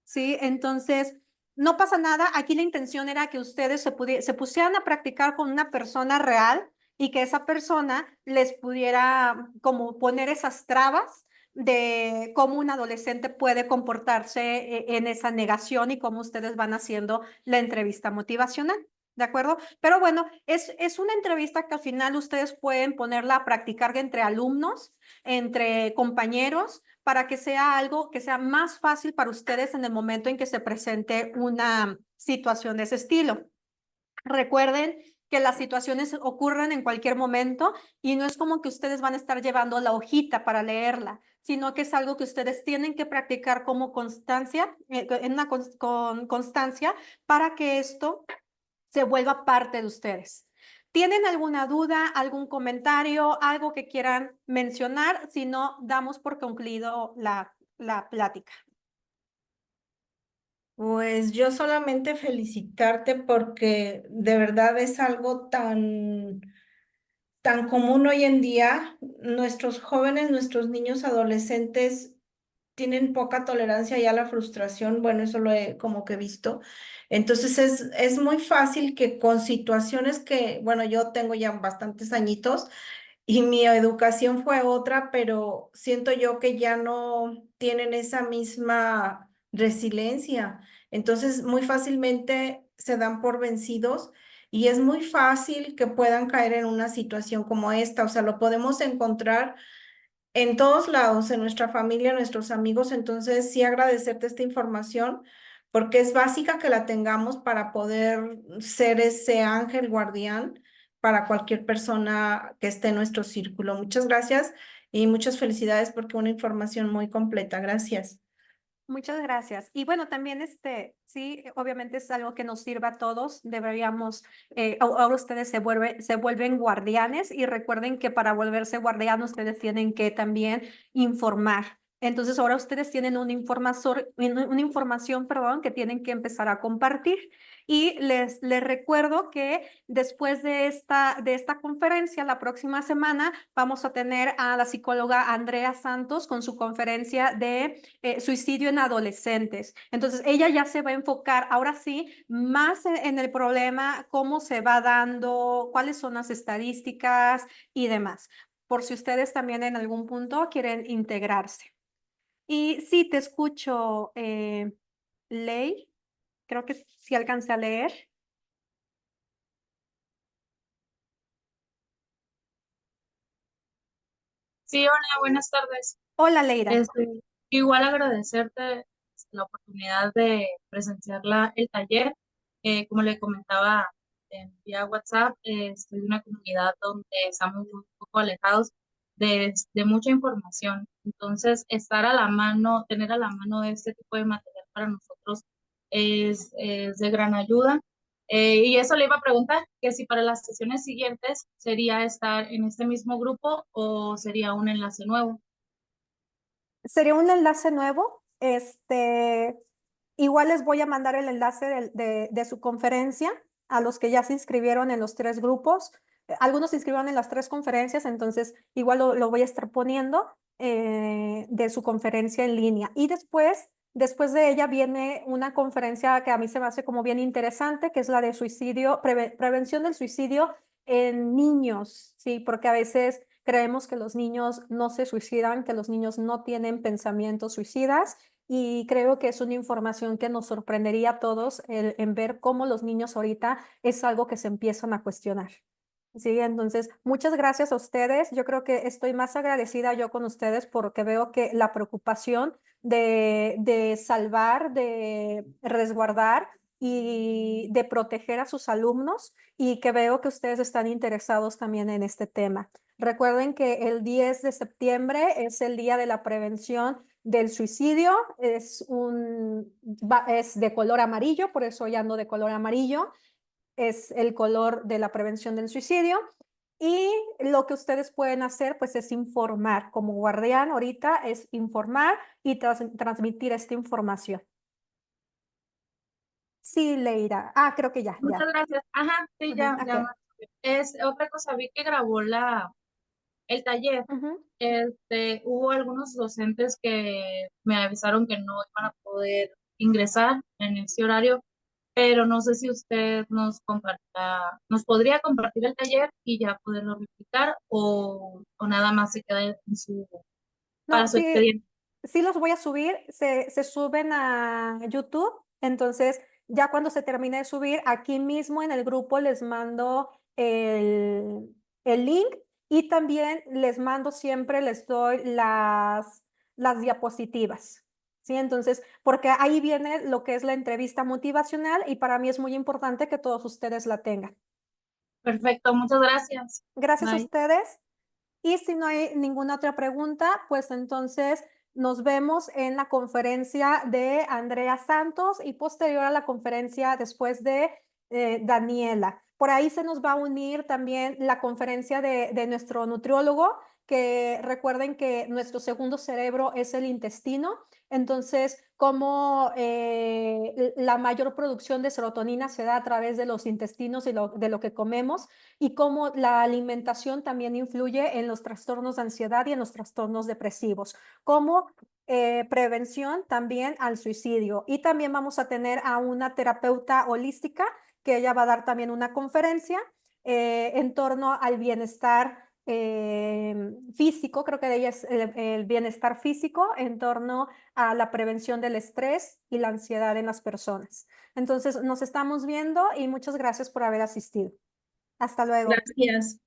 ¿Sí? Entonces, no pasa nada. Aquí la intención era que ustedes se pusieran a practicar con una persona real y que esa persona les pudiera como poner esas trabas de cómo un adolescente puede comportarse en esa negación y cómo ustedes van haciendo la entrevista motivacional. ¿De acuerdo? Pero bueno, es una entrevista que al final ustedes pueden ponerla a practicar entre alumnos, entre compañeros, para que sea algo que sea más fácil para ustedes en el momento en que se presente una situación de ese estilo. Recuerden que las situaciones ocurren en cualquier momento y no es como que ustedes van a estar llevando la hojita para leerla, sino que es algo que ustedes tienen que practicar como constancia, con constancia, para que esto se vuelva parte de ustedes. ¿Tienen alguna duda, algún comentario, algo que quieran mencionar? Si no, damos por concluido la plática. Pues yo solamente felicitarte porque de verdad es algo tan común hoy en día. Nuestros jóvenes, nuestros niños adolescentes tienen poca tolerancia ya a la frustración. Bueno, eso lo he como que visto. Entonces es muy fácil que con situaciones que, bueno, yo tengo ya bastantes añitos y mi educación fue otra, pero siento yo que ya no tienen esa misma resiliencia. Entonces, muy fácilmente se dan por vencidos y es muy fácil que puedan caer en una situación como esta. O sea, lo podemos encontrar en todos lados, en nuestra familia, nuestros amigos. Entonces, sí agradecerte esta información porque es básica que la tengamos para poder ser ese ángel guardián para cualquier persona que esté en nuestro círculo. Muchas gracias y muchas felicidades porque una información muy completa. Gracias. Muchas gracias. Y bueno, también sí, obviamente es algo que nos sirva a todos. Deberíamos, ahora ustedes se vuelven guardianes y recuerden que para volverse guardianes ustedes tienen que también informar. Entonces ahora ustedes tienen una información, perdón, que tienen que empezar a compartir. Y les recuerdo que después de esta conferencia, la próxima semana, vamos a tener a la psicóloga Andrea Santos con su conferencia de suicidio en adolescentes. Entonces, ella ya se va a enfocar ahora sí más en el problema, cómo se va dando, cuáles son las estadísticas y demás, por si ustedes también en algún punto quieren integrarse. Y sí, te escucho, Ley, creo que sí alcancé a leer. Sí, hola, buenas tardes. Hola, Leira. Igual agradecerte la oportunidad de presenciar el taller. Como le comentaba vía WhatsApp, estoy en una comunidad donde estamos un poco alejados de mucha información. Entonces, estar a la mano, tener a la mano este tipo de material para nosotros es de gran ayuda. Y eso le iba a preguntar, que si para las sesiones siguientes sería estar en este mismo grupo o sería un enlace nuevo. Sería un enlace nuevo. Igual les voy a mandar el enlace de su conferencia a los que ya se inscribieron en los 3 grupos. Algunos se inscribieron en las 3 conferencias, entonces igual lo voy a estar poniendo de su conferencia en línea. Y después de ella viene una conferencia que a mí se me hace como bien interesante, que es la de suicidio, prevención del suicidio en niños, ¿sí? Porque a veces creemos que los niños no se suicidan, que los niños no tienen pensamientos suicidas y creo que es una información que nos sorprendería a todos en ver cómo los niños ahorita es algo que se empiezan a cuestionar. Sí, entonces, muchas gracias a ustedes. Yo creo que estoy más agradecida yo con ustedes porque veo que la preocupación de salvar, de resguardar y de proteger a sus alumnos y que veo que ustedes están interesados también en este tema. Recuerden que el 10 de septiembre es el día de la prevención del suicidio. Es de color amarillo, por eso ya ando de color amarillo. Es el color de la prevención del suicidio. Y lo que ustedes pueden hacer, pues, es informar. Como guardián, ahorita es informar y transmitir esta información. Sí, Leira. Ah, creo que ya. Muchas gracias. Ajá, sí, Ujú, ya, ok. Es otra cosa, vi que grabó el taller. Ujú. Hubo algunos docentes que me avisaron que no iban a poder ingresar en ese horario, pero no sé si usted nos podría compartir el taller y ya poderlo replicar o nada más se queda para No, su sí, expediente. sí los voy a subir, se suben a YouTube, entonces ya cuando se termine de subir, aquí mismo en el grupo les mando el link y también les mando siempre, les doy las diapositivas, ¿sí? Entonces, porque ahí viene lo que es la entrevista motivacional y para mí es muy importante que todos ustedes la tengan. Perfecto, muchas gracias. Gracias a Bye. ustedes. Y si no hay ninguna otra pregunta, pues entonces nos vemos en la conferencia de Andrea Santos y posterior a la conferencia después de Daniela. Por ahí se nos va a unir también la conferencia de nuestro nutriólogo, que recuerden que nuestro segundo cerebro es el intestino. Entonces, como la mayor producción de serotonina se da a través de los intestinos y de lo que comemos, y cómo la alimentación también influye en los trastornos de ansiedad y en los trastornos depresivos, como prevención también al suicidio. Y también vamos a tener a una terapeuta holística que ella va a dar también una conferencia en torno al bienestar físico, creo que de ella es el bienestar físico en torno a la prevención del estrés y la ansiedad en las personas. Entonces, nos estamos viendo y muchas gracias por haber asistido. Hasta luego. Gracias.